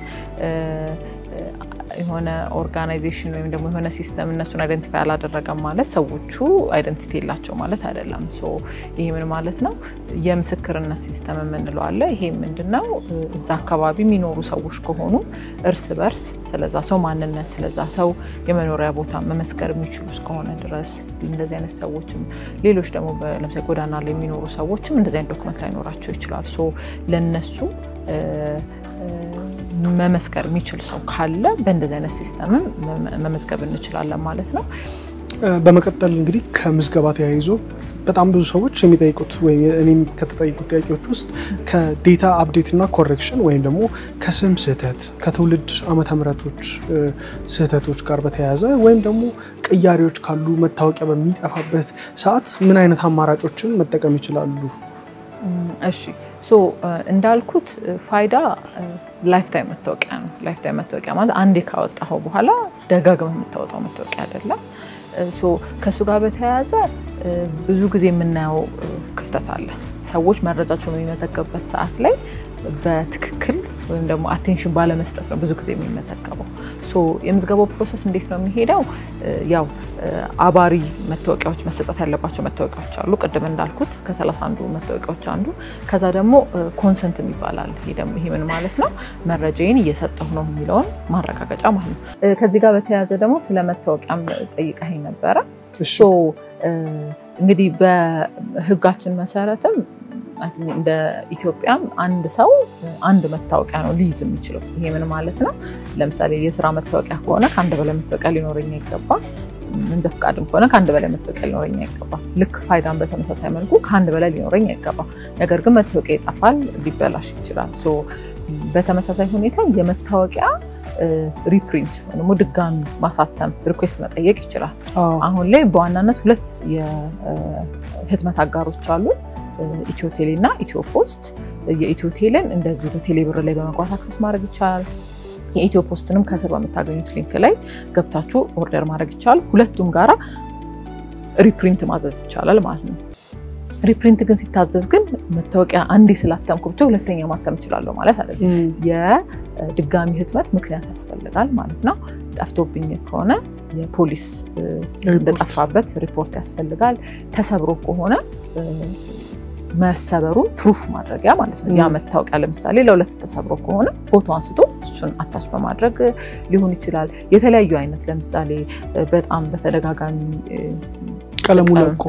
የሆነ ኦርጋናይዜሽን ወይም ደግሞ የሆነ ሲስተም እነሱን አይደንቲፋይ አላደረገም ማለት ሰዎቹ አይደንቲቲ የላቸው ማለት አይደለም። ሶ ይሄ ምን ማለት ነው? የምስክርነት ሲስተም የምንለው አለ። ይሄ ምንድነው? እዛ አካባቢ የሚኖሩ ሰዎች ከሆኑ እርስ በርስ ስለዛ ሰው ማንነት ስለዛ ሰው የመኖሪያ ቦታ መመስከር የሚችሉ እስከሆነ ድረስ እንደዚህ አይነት ሰዎችም ሌሎች ደግሞ ለምሳሌ ጎዳና ላይ የሚኖሩ ሰዎችም እንደዚህ አይነት ዶክመንት ላይኖራቸው ይችላል። ሶ ለነሱ መመስከር የሚችል ሰው ካለ በእንደዚህ አይነት ሲስተም መመስከር እንችላለን ማለት ነው። በመቀጠል እንግዲህ ከምዝገባ ተያይዞ በጣም ብዙ ሰዎች የሚጠይቁት ወይ እኔም ከተጠይቁት ጥያቄዎች ውስጥ ከዴታ አፕዴት እና ኮሬክሽን ወይም ደግሞ ከስም ስህተት ከትውልድ ዓመተ ምህረቶች ስህተቶች ጋር በተያያዘ ወይም ደግሞ ቅያሬዎች ካሉ መታወቂያ በሚጠፋበት ሰዓት ምን አይነት አማራጮችን መጠቀም ይችላሉ? እሺ ሶ እንዳልኩት ፋይዳ ላይፍ ታይም መታወቂያ ነው። ላይፍ ታይም መታወቂያ ማለት አንዴ ካወጣው በኋላ ደጋግመህ የምታወጣው መታወቂያ አይደለም። ሶ ከሱ ጋር በተያያዘ ብዙ ጊዜ የምናየው ክፍተት አለ። ሰዎች መረጃቸውን የሚመዘገቡበት ሰዓት ላይ በትክክል ወይም ደግሞ አቴንሽን ባለመስጠት ነው ብዙ ጊዜ የሚመዘገበው። ሶ የምዝገባው ፕሮሰስ እንዴት ነው የሚሄደው? ያው አባሪ መታወቂያዎች መሰጠት ያለባቸው መታወቂያዎች አሉ። ቅድም እንዳልኩት ከ31 መታወቂያዎች አንዱ። ከዛ ደግሞ ኮንሰንት ይባላል። ይሄ ምን ማለት ነው? መረጃዬን እየሰጠሁ ነው የሚለውን ማረጋገጫ ማለት ነው። ከዚህ ጋር በተያያዘ ደግሞ ስለ መታወቂያም ጠይቀኸኝ ነበረ። ሶ እንግዲህ በህጋችን መሰረትም እንደ ኢትዮጵያም አንድ ሰው አንድ መታወቂያ ነው ሊይዝ የሚችለው። ይሄ ምን ማለት ነው? ለምሳሌ የሥራ መታወቂያ ከሆነ ከአንድ በላይ መታወቂያ ሊኖረኝ ይገባል። መንጃ ፈቃድም ከሆነ ከአንድ በላይ መታወቂያ ሊኖረኝ ይገባል። ልክ ፋይዳን በተመሳሳይ መልኩ ከአንድ በላይ ሊኖረኝ ይገባል። ነገር ግን መታወቂያ ይጠፋል፣ ሊበላሽ ይችላል። ሶ በተመሳሳይ ሁኔታ የመታወቂያ ሪፕሪንት ወይም ድጋሚ ማሳተም ሪኩዌስት መጠየቅ ይችላል። አሁን ላይ በዋናነት ሁለት የህትመት አጋሮች አሉ፣ ኢትዮ ቴሌ እና ኢትዮ ፖስት። የኢትዮ ቴሌን እንደዚሁ በቴሌብር ላይ በመግባት አክሰስ ማድረግ ይቻላል። የኢትዮ ፖስትንም ከስር በመታገኙት ሊንክ ላይ ገብታችሁ ኦርደር ማድረግ ይቻላል። ሁለቱም ጋራ ሪፕሪንት ማዘዝ ይቻላል ማለት ነው። ሪፕሪንት ግን ሲታዘዝ ግን መታወቂያ አንዴ ስላተምኩ ብቻ ሁለተኛ ማተም ይችላል ማለት አይደለም። የድጋሚ ህትመት ምክንያት ያስፈልጋል ማለት ነው። ጠፍቶብኝ ከሆነ የፖሊስ እንደጠፋበት ሪፖርት ያስፈልጋል። ተሰብሮ ከሆነ መሰበሩን ፕሩፍ ማድረጊያ ማለት ነው። ያ መታወቂያ ለምሳሌ ለሁለት ተሰብሮ ከሆነ ፎቶ አንስቶ እሱን አታች በማድረግ ሊሆን ይችላል። የተለያዩ አይነት ለምሳሌ በጣም በተደጋጋሚ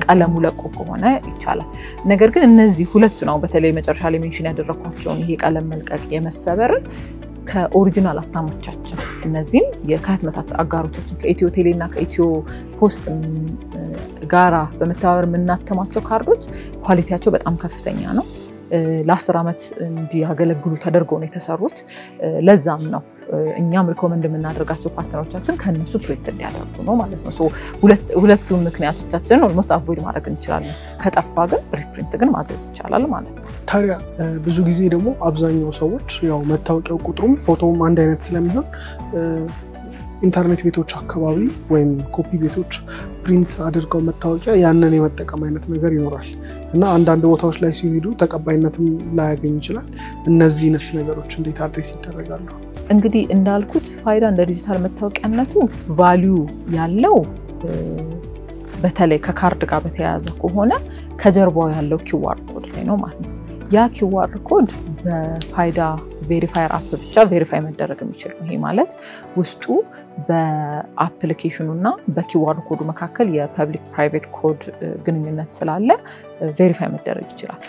ቀለሙ ለቆ ከሆነ ይቻላል። ነገር ግን እነዚህ ሁለቱ ነው በተለይ መጨረሻ ላይ ሜንሽን ያደረኳቸውን ይሄ ቀለም መልቀቅ የመሰበር ከኦሪጂናል አታሞቻችን እነዚህም የህትመት አጋሮቻችን ከኢትዮ ቴሌ እና ከኢትዮ ፖስት ጋራ በመተባበር የምናተማቸው ካርዶች ኳሊቲያቸው በጣም ከፍተኛ ነው። ለ10 ዓመት እንዲያገለግሉ ተደርገው ነው የተሰሩት። ለዛም ነው እኛም ሪኮመንድ የምናደርጋቸው ፓርትነሮቻችን ከነሱ ፕሪንት እንዲያደርጉ ነው ማለት ነው። ሶ ሁለቱ ምክንያቶቻችን ኦልሞስት አቮይድ ማድረግ እንችላለን። ከጠፋ ግን ሪፕሪንት ግን ማዘዝ ይቻላል ማለት ነው። ታዲያ ብዙ ጊዜ ደግሞ አብዛኛው ሰዎች ያው መታወቂያው ቁጥሩም ፎቶውም አንድ አይነት ስለሚሆን ኢንተርኔት ቤቶች አካባቢ ወይም ኮፒ ቤቶች ፕሪንት አድርገው መታወቂያ ያንን የመጠቀም አይነት ነገር ይኖራል እና አንዳንድ ቦታዎች ላይ ሲሄዱ ተቀባይነትም ላያገኝ ይችላል። እነዚህንስ ነገሮች እንዴት አድሬስ ይደረጋሉ? እንግዲህ እንዳልኩት ፋይዳ እንደ ዲጂታል መታወቂያነቱ ቫልዩ ያለው በተለይ ከካርድ ጋር በተያያዘ ከሆነ ከጀርባው ያለው ኪውአር ኮድ ላይ ነው ማለት ነው። ያ ኪውአር ኮድ በፋይዳ ቬሪፋየር አፕ ብቻ ቬሪፋይ መደረግ የሚችል ነው። ይሄ ማለት ውስጡ በአፕሊኬሽኑ እና በኪውአር ኮዱ መካከል የፐብሊክ ፕራይቬት ኮድ ግንኙነት ስላለ ቬሪፋይ መደረግ ይችላል።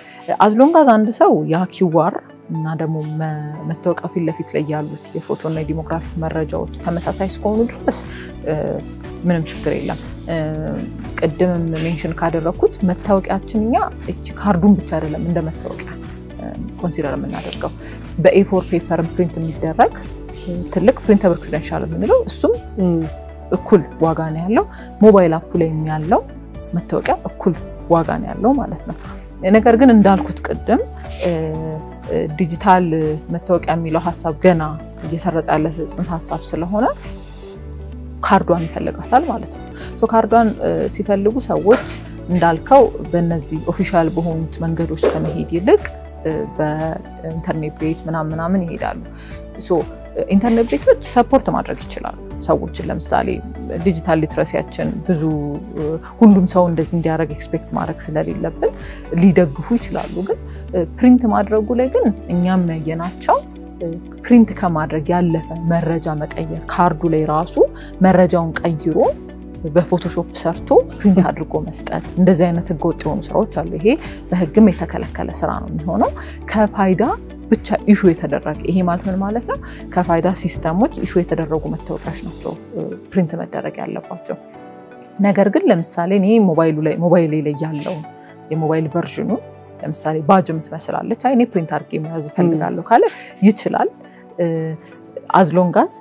አዝሎንጋዝ አንድ ሰው ያ ኪውአር እና ደግሞ መታወቂያው ፊት ለፊት ላይ ያሉት የፎቶ እና የዲሞግራፊክ መረጃዎች ተመሳሳይ እስከሆኑ ድረስ ምንም ችግር የለም። ቅድምም ሜንሽን ካደረኩት መታወቂያችንኛ እቺ ካርዱን ብቻ አይደለም እንደ መታወቂያ ኮንሲደር የምናደርገው በኤ4 ፔፐር ፕሪንት የሚደረግ ትልቅ ፕሪንተብል ክሬደንሻል የምንለው እሱም እኩል ዋጋ ነው ያለው። ሞባይል አፑ ላይ ያለው መታወቂያ እኩል ዋጋ ነው ያለው ማለት ነው። ነገር ግን እንዳልኩት ቅድም ዲጂታል መታወቂያ የሚለው ሐሳብ ገና እየሰረጸ ያለ ጽንሰ ሐሳብ ስለሆነ ካርዷን ይፈልጋታል ማለት ነው ሶ ካርዷን ሲፈልጉ ሰዎች እንዳልከው በእነዚህ ኦፊሻል በሆኑት መንገዶች ከመሄድ ይልቅ በኢንተርኔት ቤት ምናምን ይሄዳሉ ሶ ኢንተርኔት ቤቶች ሰፖርት ማድረግ ይችላሉ ሰዎችን ለምሳሌ ዲጂታል ሊትረሲያችን ብዙ ሁሉም ሰው እንደዚህ እንዲያደርግ ኤክስፔክት ማድረግ ስለሌለብን ሊደግፉ ይችላሉ ግን ፕሪንት ማድረጉ ላይ ግን እኛም ያየናቸው ፕሪንት ከማድረግ ያለፈ መረጃ መቀየር ካርዱ ላይ ራሱ መረጃውን ቀይሮ በፎቶሾፕ ሰርቶ ፕሪንት አድርጎ መስጠት እንደዚህ አይነት ህገወጥ የሆኑ ስራዎች አሉ ይሄ በህግም የተከለከለ ስራ ነው የሚሆነው ከፋይዳ ብቻ ኢሹ የተደረገ ይሄ ማለት ነው ከፋይዳ ሲስተሞች ኢሹ የተደረጉ መታወቂያዎች ናቸው ፕሪንት መደረግ ያለባቸው ነገር ግን ለምሳሌ እኔ ሞባይል ላይ ያለው የሞባይል ቨርዥኑ ለምሳሌ ባጅ የምትመስላለች እኔ ፕሪንት አድርጌ መያዝ ፈልጋለሁ ካለ ይችላል as long as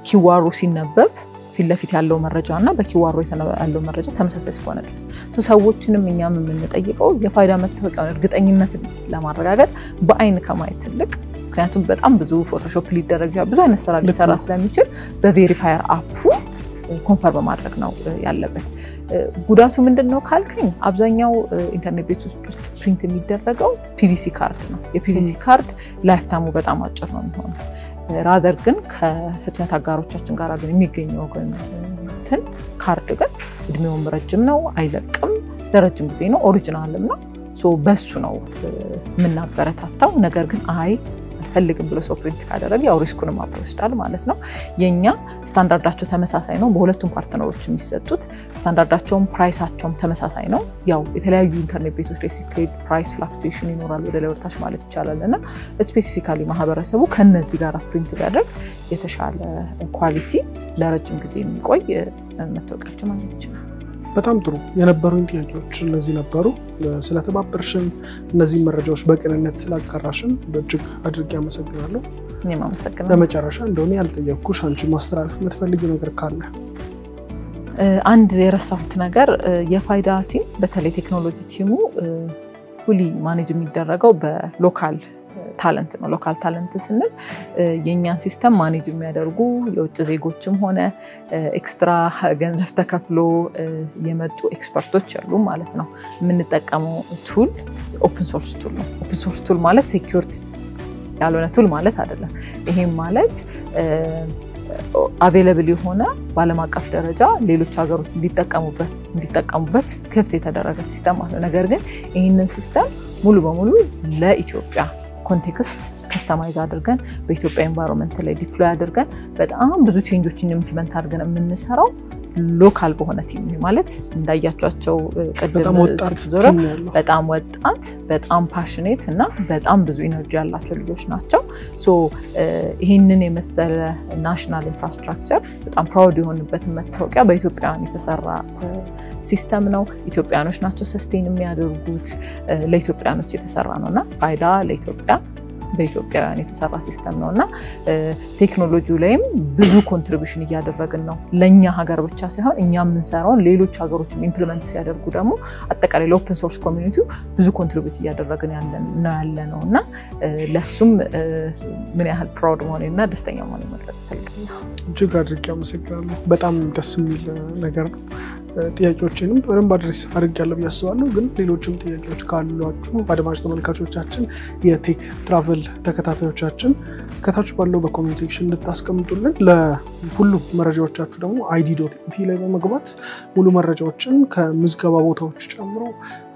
ኪዋሩ ሲነበብ ፊት ለፊት ያለው መረጃና በኪዋሩ ያለው መረጃ ተመሳሳይ እስከሆነ ድረስ ሰዎችንም እኛም የምንጠይቀው የፋይዳ መታወቂያውን እርግጠኝነት ለማረጋገጥ በአይን ከማየት ትልቅ ምክንያቱም በጣም ብዙ ፎቶሾፕ ሊደረግ ብዙ አይነት ስራ ሊሰራ ስለሚችል በቬሪፋየር አፑ ኮንፈርም ማድረግ ነው ያለበት ጉዳቱ ምንድነው ካልከኝ አብዛኛው ኢንተርኔት ቤት ውስጥ ፕሪንት የሚደረገው ፒቪሲ ካርድ ነው የፒቪሲ ካርድ ላይፍ ታይሙ በጣም አጭር ነው የሚሆነው ራደር ግን ከህትመት አጋሮቻችን ጋር ግን የሚገኘው ግን ካርድ ግን እድሜውም ረጅም ነው አይለቅም ለረጅም ጊዜ ነው ኦሪጂናልም ነው ሶ በሱ ነው ምናበረታታው ነገር ግን አልፈልግም ብሎ ሰው ፕሪንት ካደረገ ያው ሪስኩንም አብሮ ይወስዳል ማለት ነው የኛ ስታንዳርዳቸው ተመሳሳይ ነው በሁለቱም ፓርትነሮች የሚሰጡት ስታንዳርዳቸውም ፕራይሳቸውም ተመሳሳይ ነው ያው የተለያዩ ኢንተርኔት ቤቶች ላይ ሲክሬት ፕራይስ ፍላክቹዌሽን ይኖራል ወደ ላይ ወርታች ማለት ይቻላልና ስፔሲፊካሊ ማህበረሰቡ ከነዚህ ጋር ፕሪንት ቢያደርግ የተሻለ ኳሊቲ ለረጅም ጊዜ የሚቆይ መታወቂያቸው ማግኘት ይችላል በጣም ጥሩ የነበሩኝ ጥያቄዎች እነዚህ ነበሩ ስለተባበርሽን እነዚህ መረጃዎች በቅንነት ስላጋራሽን በእጅግ አድርጌ አመሰግናለሁ እኔም አመሰግናለሁ ለመጨረሻ እንደሆነ ያልጠየቅኩሽ አንቺ ማስተላለፍ የምትፈልጊው ነገር ካለ አንድ የረሳሁት ነገር የፋይዳ ቲም በተለይ ቴክኖሎጂ ቲሙ ፉሊ ማኔጅ የሚደረገው በሎካል ታለንት ነው ሎካል ታለንት ስንል የኛን ሲስተም ማኔጅ የሚያደርጉ የውጭ ዜጎችም ሆነ ኤክስትራ ገንዘብ ተከፍሎ የመጡ ኤክስፐርቶች አሉ ማለት ነው የምንጠቀመው ቱል ኦፕን ሶርስ ቱል ነው ኦፕን ሶርስ ቱል ማለት ሴኩሪቲ ያልሆነ ቱል ማለት አይደለም ይሄም ማለት አቬሌብል የሆነ ባለም አቀፍ ደረጃ ሌሎች ሀገሮች እንዲጠቀሙበት ክፍት የተደረገ ሲስተም አለ ነገር ግን ይሄንን ሲስተም ሙሉ በሙሉ ለኢትዮጵያ ኮንቴክስት ከስተማይዝ አድርገን በኢትዮጵያ ኤንቫይሮንመንት ላይ ዲፕሎይ አድርገን በጣም ብዙ ቼንጆችን ኢምፕሊመንት አድርገን የምንሰራው ሎካል በሆነ ቲም ማለት እንዳያቻቸው ቀደም ስትዞረ በጣም ወጣት በጣም ፓሽኔት እና በጣም ብዙ ኢነርጂ ያላቸው ልጆች ናቸው ሶ ይሄንን የመሰለ ናሽናል ኢንፍራስትራክቸር በጣም ፕራውድ የሆንበት መታወቂያ በኢትዮጵያውያን የተሰራ ሲስተም ነው ኢትዮጵያኖች ናቸው ሰስቴን የሚያደርጉት ለኢትዮጵያኖች የተሰራ ነውና ፋይዳ ለኢትዮጵያ በኢትዮጵያውያን የተሰራ ሲስተም ነውና ቴክኖሎጂው ላይም ብዙ ኮንትሪቢዩሽን እያደረግን ነው ለኛ ሀገር ብቻ ሳይሆን እኛ የምንሰራው ሌሎች ሀገሮችም ኢምፕሊመንት ሲያደርጉ ደግሞ አጠቃላይ ለኦፕን ሶርስ ኮሚኒቲው ብዙ ኮንትሪቢዩት እያደረግን ያለነውና ለሱም ምን ያህል ፕራውድ መሆንና ደስተኛ መሆን መግለጽ ፈልጋለሁ እጅግ አድርጌ አመሰግናለሁ በጣም ደስ የሚል ነገር ነው ጥያቄዎችንም በደንብ አድሬስ አድርጌያለሁ ያስባለሁ ግን ሌሎችም ጥያቄዎች ካሏችሁ አድማጭ ተመልካቾቻችን የቴክ ትራቨል ተከታታዮቻችን ከታች ባለው በኮሜንት ሴክሽን እንድታስቀምጡልን ለሁሉ መረጃዎቻችሁ ደግሞ id.et ላይ በመግባት ሙሉ መረጃዎችን ከምዝገባ ቦታዎች ጨምሮ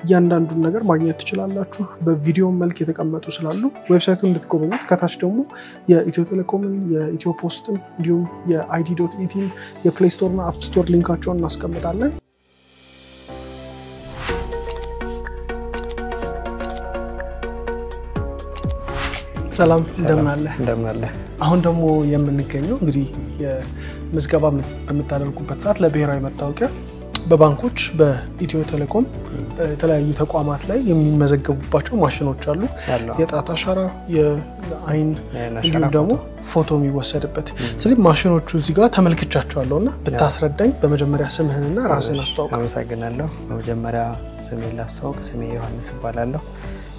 እያንዳንዱን ነገር ማግኘት ትችላላችሁ በቪዲዮ መልክ የተቀመጡ ስላሉ ዌብሳይቱን እንድትጎበኙት ከታች ደግሞ የኢትዮ ቴሌኮምን የኢትዮ ፖስትን እንዲሁም የid.et የፕሌይ ስቶር እና አፕ ስቶር ሊንካቸውን እናስቀምጣለን ሰላም እንደምን አለ አሁን ደግሞ የምንገኘው እንግዲህ የምዝገባ በመታደርጉበት ሰዓት ለብሔራዊ መታወቂያ በባንኮች በኢትዮ ቴሌኮም የተለያዩ ተቋማት ላይ የሚመዘገቡባቸው ማሽኖች አሉ። የጣት አሻራ፣ የአይን እንዲሁም ደግሞ ፎቶ የሚወሰድበት። ስለዚህ ማሽኖቹ እዚህ ጋር ተመልክቻቸዋለሁና ብታስረዳኝ በመጀመሪያ ስምህንና ራስህን አስተዋውቅ። አመሰግናለሁ። በመጀመሪያ ስሜን ላስተዋውቅ። ስሜ ዮሐንስ እባላለሁ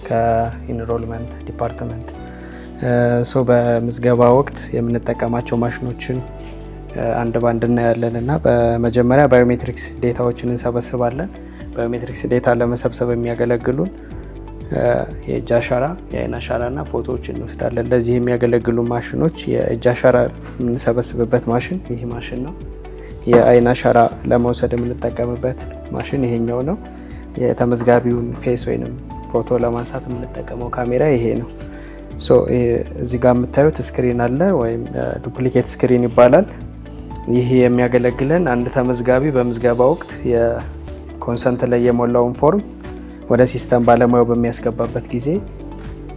ከኢንሮልመንት ዲፓርትመንት። በምዝገባ ወቅት የምንጠቀማቸው ማሽኖችን አንድ ባንድ እናያለንና በመጀመሪያ ባዮሜትሪክስ ዴታዎችን እንሰበስባለን። ባዮሜትሪክስ ዴታ ለመሰብሰብ የሚያገለግሉን የእጅ አሻራ፣ የአይን አሻራና ፎቶዎችን እንወስዳለን። ለዚህ የሚያገለግሉ ማሽኖች የእጅ አሻራ የምንሰበስብበት ማሽን ይህ ማሽን ነው። የአይን አሻራ ለመውሰድ የምንጠቀምበት ማሽን ይሄኛው ነው። የተመዝጋቢውን ፌስ ወይንም ፎቶ ለማንሳት የምንጠቀመው ካሜራ ይሄ ነው። እዚህ ጋር የምታዩት ስክሪን አለ ወይም ዱፕሊኬት ስክሪን ይባላል። ይህ የሚያገለግለን አንድ ተመዝጋቢ በምዝገባ ወቅት የኮንሰንት ላይ የሞላውን ፎርም ወደ ሲስተም ባለሙያው በሚያስገባበት ጊዜ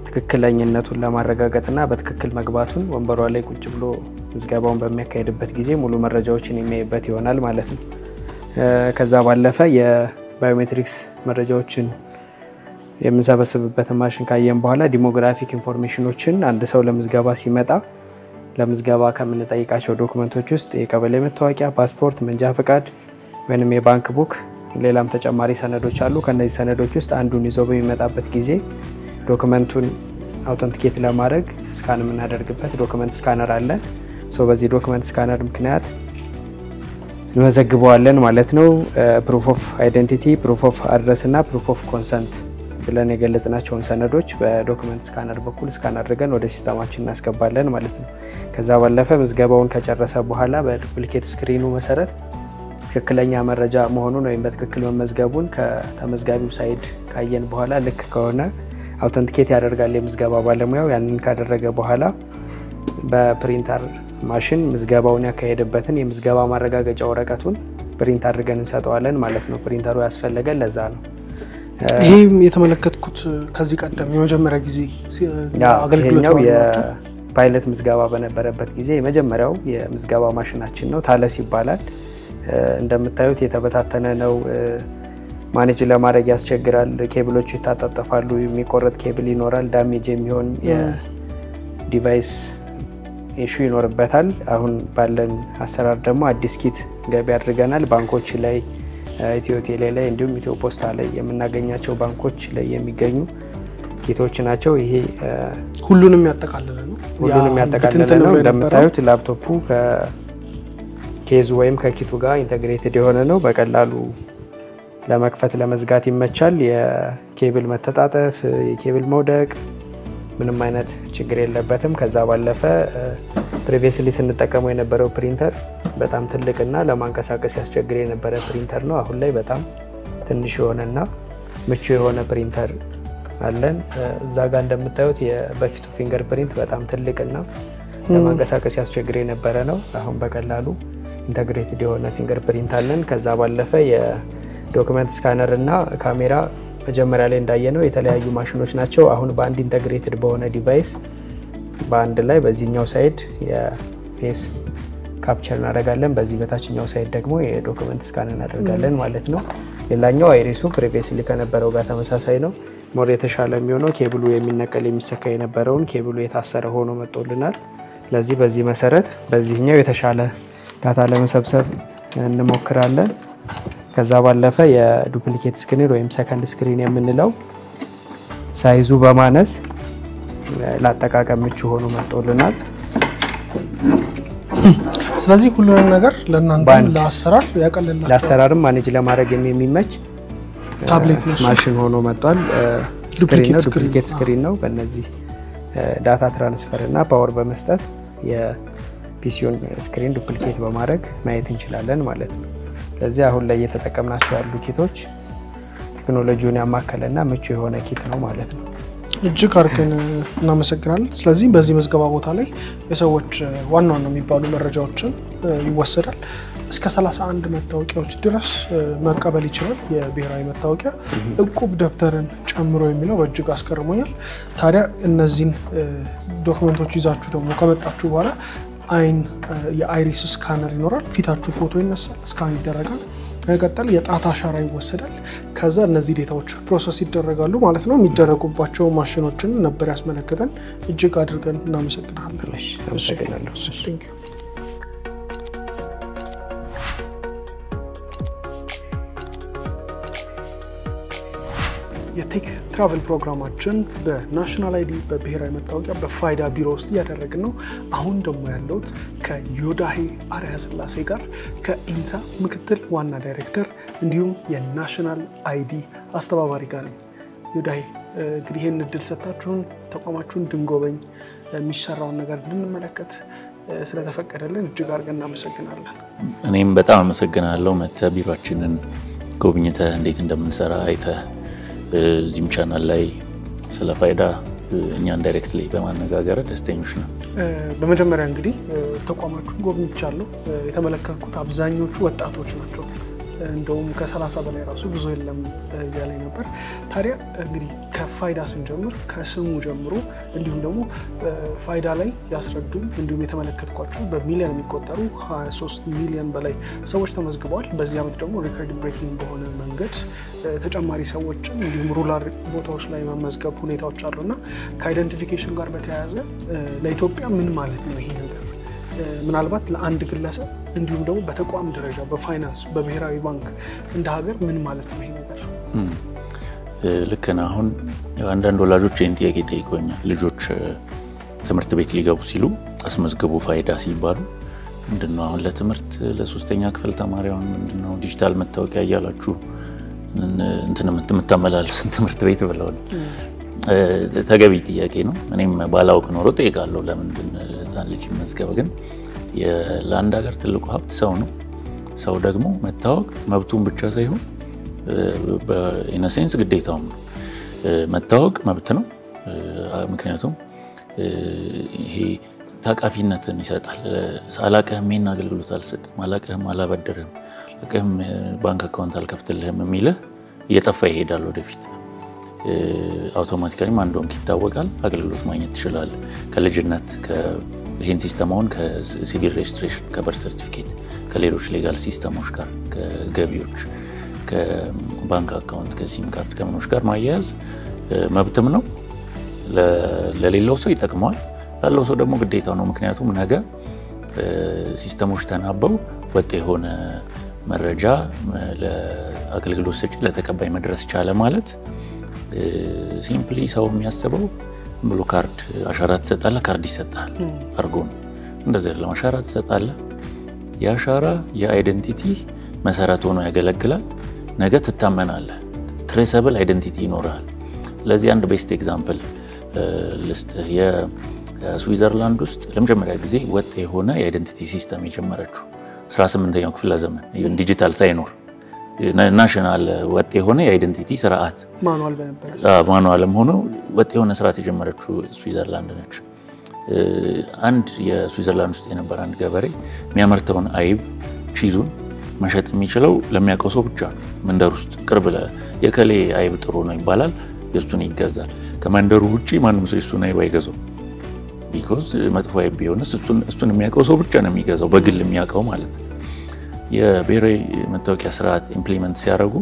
ትክክለኛነቱን ለማረጋገጥና በትክክል መግባቱን ወንበሯ ላይ ቁጭ ብሎ ምዝገባውን በሚያካሄድበት ጊዜ ሙሉ መረጃዎችን የሚያይበት ይሆናል ማለት ነው። ከዛ ባለፈ የባዮሜትሪክስ መረጃዎችን የምንሰበስብበትን ማሽን ካየን በኋላ ዲሞግራፊክ ኢንፎርሜሽኖችን አንድ ሰው ለምዝገባ ሲመጣ ለምዝገባ ከምንጠይቃቸው ዶክመንቶች ውስጥ የቀበሌ መታወቂያ፣ ፓስፖርት፣ መንጃ ፈቃድ ወይንም የባንክ ቡክ ሌላም ተጨማሪ ሰነዶች አሉ። ከነዚህ ሰነዶች ውስጥ አንዱን ይዞ በሚመጣበት ጊዜ ዶክመንቱን አውተንቲኬት ለማድረግ ስካን የምናደርግበት ዶክመንት ስካነር አለ። በዚህ ዶክመንት ስካነር ምክንያት እንመዘግበዋለን ማለት ነው። ፕሩፍ ኦፍ አይደንቲቲ፣ ፕሩፍ ኦፍ አድረስ እና ፕሩፍ ኦፍ ኮንሰንት ብለን የገለጽናቸውን ሰነዶች በዶክመንት ስካነር በኩል ስካን አድርገን ወደ ሲስተማችን እናስገባለን ማለት ነው። ከዛ ባለፈ ምዝገባውን ከጨረሰ በኋላ በዱፕሊኬት ስክሪኑ መሰረት ትክክለኛ መረጃ መሆኑን ወይም በትክክል መመዝገቡን ከተመዝጋቢው ሳይድ ካየን በኋላ ልክ ከሆነ አውተንቲኬት ያደርጋል የምዝገባ ባለሙያው። ያንን ካደረገ በኋላ በፕሪንተር ማሽን ምዝገባውን ያካሄደበትን የምዝገባ ማረጋገጫ ወረቀቱን ፕሪንት አድርገን እንሰጠዋለን ማለት ነው። ፕሪንተሩ ያስፈልገን ለዛ ነው። ይሄም የተመለከትኩት ከዚህ ቀደም የመጀመሪያ ጊዜ አገልግሎት ነው። የፓይለት ምዝገባ በነበረበት ጊዜ የመጀመሪያው የምዝገባ ማሽናችን ነው። ታለስ ይባላል። እንደምታዩት የተበታተነ ነው። ማኔጅ ለማድረግ ያስቸግራል። ኬብሎቹ ይታጣጠፋሉ። የሚቆረጥ ኬብል ይኖራል። ዳሜጅ የሚሆን የዲቫይስ ኢሹ ይኖርበታል። አሁን ባለን አሰራር ደግሞ አዲስ ኪት ገቢ አድርገናል። ባንኮች ላይ፣ ኢትዮ ቴሌ ላይ እንዲሁም ኢትዮ ፖስታ ላይ የምናገኛቸው ባንኮች ላይ የሚገኙ ኪቶች ናቸው። ይሄ ሁሉንም ያጠቃልለ ነው። ሁሉንም ያጠቃልለ ነው። እንደምታዩት ላፕቶፑ ከኬዙ ወይም ከኪቱ ጋር ኢንተግሬትድ የሆነ ነው። በቀላሉ ለመክፈት ለመዝጋት ይመቻል። የኬብል መተጣጠፍ፣ የኬብል መውደቅ ምንም አይነት ችግር የለበትም። ከዛ ባለፈ ፕሪቪየስሊ ስንጠቀመው የነበረው ፕሪንተር በጣም ትልቅና ለማንቀሳቀስ ያስቸግር የነበረ ፕሪንተር ነው። አሁን ላይ በጣም ትንሽ የሆነና ምቹ የሆነ ፕሪንተር አለን። እዛ ጋር እንደምታዩት የበፊቱ ፊንገር ፕሪንት በጣም ትልቅና ለማንቀሳቀስ ያስቸግር የነበረ ነው። አሁን በቀላሉ ኢንተግሬትድ የሆነ ፊንገር ፕሪንት አለን። ከዛ ባለፈ የዶክመንት ስካነር እና ካሜራ መጀመሪያ ላይ እንዳየነው የተለያዩ ማሽኖች ናቸው። አሁን በአንድ ኢንተግሬትድ በሆነ ዲቫይስ በአንድ ላይ በዚህኛው ሳይድ የፌስ ካፕቸር እናደርጋለን፣ በዚህ በታችኛው ሳይድ ደግሞ የዶክመንት ስካን እናደርጋለን ማለት ነው። ሌላኛው አይሪሱ ፕሪቪየስሊ ከነበረው ጋር ተመሳሳይ ነው። ሞር የተሻለ የሚሆነው ኬብሉ የሚነቀል የሚሰካ የነበረውን ኬብሉ የታሰረ ሆኖ መጥቶልናል። ስለዚህ በዚህ መሰረት በዚህኛው የተሻለ ዳታ ለመሰብሰብ እንሞክራለን። ከዛ ባለፈ የዱፕሊኬት ስክሪን ወይም ሰከንድ ስክሪን የምንለው ሳይዙ በማነስ ለአጠቃቀም ምቹ ሆኖ መጥቶልናል። ስለዚህ ሁሉንም ነገር ለእናንተ ለአሰራር ያቀልላል። ለአሰራርም ማኔጅ ለማድረግ የሚመች ታብሌት ማሽን ሆኖ መጥቷል። ዱፕሊኬት ስክሪን ነው። በእነዚህ ዳታ ትራንስፈር እና ፓወር በመስጠት የፒሲውን ስክሪን ዱፕሊኬት በማድረግ ማየት እንችላለን ማለት ነው። ስለዚህ አሁን ላይ እየተጠቀምናቸው ያሉ ኪቶች ቴክኖሎጂውን ያማከለና ምቹ የሆነ ኪት ነው ማለት ነው። እጅግ አድርገን እናመሰግናለን። ስለዚህ በዚህ ምዝገባ ቦታ ላይ የሰዎች ዋና ዋና የሚባሉ መረጃዎችን ይወሰዳል። እስከ 31 መታወቂያዎች ድረስ መቀበል ይችላል። የብሔራዊ መታወቂያ እቁብ ደብተርን ጨምሮ የሚለው በእጅግ አስገርሞኛል። ታዲያ እነዚህን ዶክመንቶች ይዛችሁ ደግሞ ከመጣችሁ በኋላ የአይሪስ ስካነር ይኖራል። ፊታችሁ ፎቶ ይነሳል፣ ስካን ይደረጋል። በቀጣይ የጣት አሻራ ይወሰዳል ከዛ እነዚህ ዴታዎች ፕሮሰስ ይደረጋሉ ማለት ነው የሚደረጉባቸው ማሽኖችን ነበር ያስመለከተን እጅግ አድርገን እናመሰግናለን እሺ አመሰግናለሁ Thank you የቴክ ትራቨል ፕሮግራማችን በናሽናል አይዲ በብሔራዊ መታወቂያ በፋይዳ ቢሮ ውስጥ ያደረግን ነው አሁን ደግሞ ያለውት ከዮዳሄ አርያ ስላሴ ጋር ከኢንሳ ምክትል ዋና ዳይሬክተር እንዲሁም የናሽናል አይዲ አስተባባሪ ጋር ነው ዮዳሄ እንግዲህ ይሄን እድል ሰጣችሁን ተቋማችሁን ድንጎበኝ የሚሰራውን ነገር እንድንመለከት ስለተፈቀደልን እጅግ አድርገን እናመሰግናለን እኔም በጣም አመሰግናለሁ መተ ቢሮአችንን ጎብኝተ እንዴት እንደምንሰራ አይተ እዚህም ቻናል ላይ ስለ ፋይዳ እኛን ዳይሬክትሊ በማነጋገር ደስተኞች ነን በመጀመሪያ እንግዲህ ተቋማችሁን ጎብኝቻለሁ የተመለከትኩት አብዛኞቹ ወጣቶች ናቸው እንደውም ከ30 በላይ ራሱ ብዙ የለም ያለ ነበር ታዲያ እንግዲህ ከፋይዳ ስንጀምር ከስሙ ጀምሮ እንዲሁም ደግሞ ፋይዳ ላይ ያስረዱን እንዲሁም የተመለከትኳቸው በሚሊዮን የሚቆጠሩ 23 ሚሊዮን በላይ ሰዎች ተመዝግበዋል በዚህ ዓመት ደግሞ ሪከርድ ብሬኪንግ በሆነ መንገድ ተጨማሪ ሰዎችን እንዲሁም ሩራል ቦታዎች ላይ መመዝገብ ሁኔታዎች አሉና ከአይደንቲፊኬሽን ጋር በተያያዘ ለኢትዮጵያ ምን ማለት ነው ይሄ ነገር ምናልባት ለአንድ ግለሰብ እንዲሁም ደግሞ በተቋም ደረጃ በፋይናንስ በብሔራዊ ባንክ እንደ ሀገር ምን ማለት ነው ይሄ ነገር ልክ ነው አሁን አንዳንድ ወላጆች ይህን ጥያቄ ጠይቀውኛል ልጆች ትምህርት ቤት ሊገቡ ሲሉ አስመዝግቡ ፋይዳ ሲባሉ ምንድነው አሁን ለትምህርት ለሶስተኛ ክፍል ተማሪውን ምንድነው ዲጂታል መታወቂያ ያያላችሁ እንትን የምታመላልሱን ትምህርት ቤት ብለው ተገቢ ጥያቄ ነው እኔም ባላውቅ ኖሮ ጠይቃለሁ ለምንድን ህፃን ልጅ መዝገብ ግን ለአንድ ሀገር ትልቁ ሀብት ሰው ነው ሰው ደግሞ መታወቅ መብቱን ብቻ ሳይሆን በኢነሴንስ ግዴታውም ነው መታወቅ መብት ነው ምክንያቱም ይሄ ታቃፊነትን ይሰጣል ሳላቀህም ምን አገልግሎት አልሰጥም አላቀህም አላበደረም አላቀህም ባንክ አካውንት አልከፍትልህም የሚልህ እየጠፋ ይሄዳል ወደፊት አውቶማቲካሊ ማን እንደሆንክ ይታወቃል አገልግሎት ማግኘት ትችላለህ ከልጅነት ይሄን ሲስተማውን ከሲቪል ሬጅስትሬሽን ከበርዝ ሰርቲፊኬት ከሌሎች ሌጋል ሲስተሞች ጋር ከገቢዎች ከባንክ አካውንት ከሲም ካርድ ከምኖች ጋር ማያያዝ መብትም ነው ለሌላው ሰው ይጠቅማል ላለው ሰው ደግሞ ግዴታው ነው ምክንያቱም ነገ ሲስተሞች ተናበው ወጥ የሆነ መረጃ ለአገልግሎት ሰጪ ለተቀባይ መድረስ ይቻላል ማለት ሲምፕሊ ሰው የሚያስበው ብሎ ካርድ አሻራ ተሰጣለ ካርድ ይሰጣል አርጎን እንደዚህ አይደለም አሻራ ተሰጣለ ያሻራ የአይደንቲቲ መሰረት ሆኖ ያገለግላል ነገ ትታመናለህ ትሬሰብል አይደንቲቲ ይኖራል ለዚህ አንድ ቤስት ኤግዛምፕል ልስት የስዊዘርላንድ ውስጥ ለመጀመሪያ ጊዜ ወጥ የሆነ የአይደንቲቲ ሲስተም የጀመረችው 18ኛው ክፍለ ዘመን ዲጂታል ሳይኖር ናሽናል ወጥ የሆነ የአይደንቲቲ ስርዓት ማኑዋል በነበረ ማኑዋልም ሆኖ ወጥ የሆነ ስርዓት የጀመረችው ስዊዘርላንድ ነች አንድ የስዊዘርላንድ ውስጥ የነበረ አንድ ገበሬ የሚያመርተውን አይብ ቺዙን መሸጥ የሚችለው ለሚያውቀው ሰው ብቻ ነው መንደር ውስጥ ቅርብ የከሌ አይብ ጥሩ ነው ይባላል የሱን ይገዛል ከመንደሩ ውጪ ማንም ሰው እሱን አይብ አይገዛው ቢኮዝ መጥፎ አይብ ቢሆንስ እሱን የሚያውቀው ሰው ብቻ ነው የሚገዛው በግል የሚያውቀው ማለት ነው የብሔራዊ መታወቂያ ስርዓት ኢምፕሊመንት ሲያደርጉ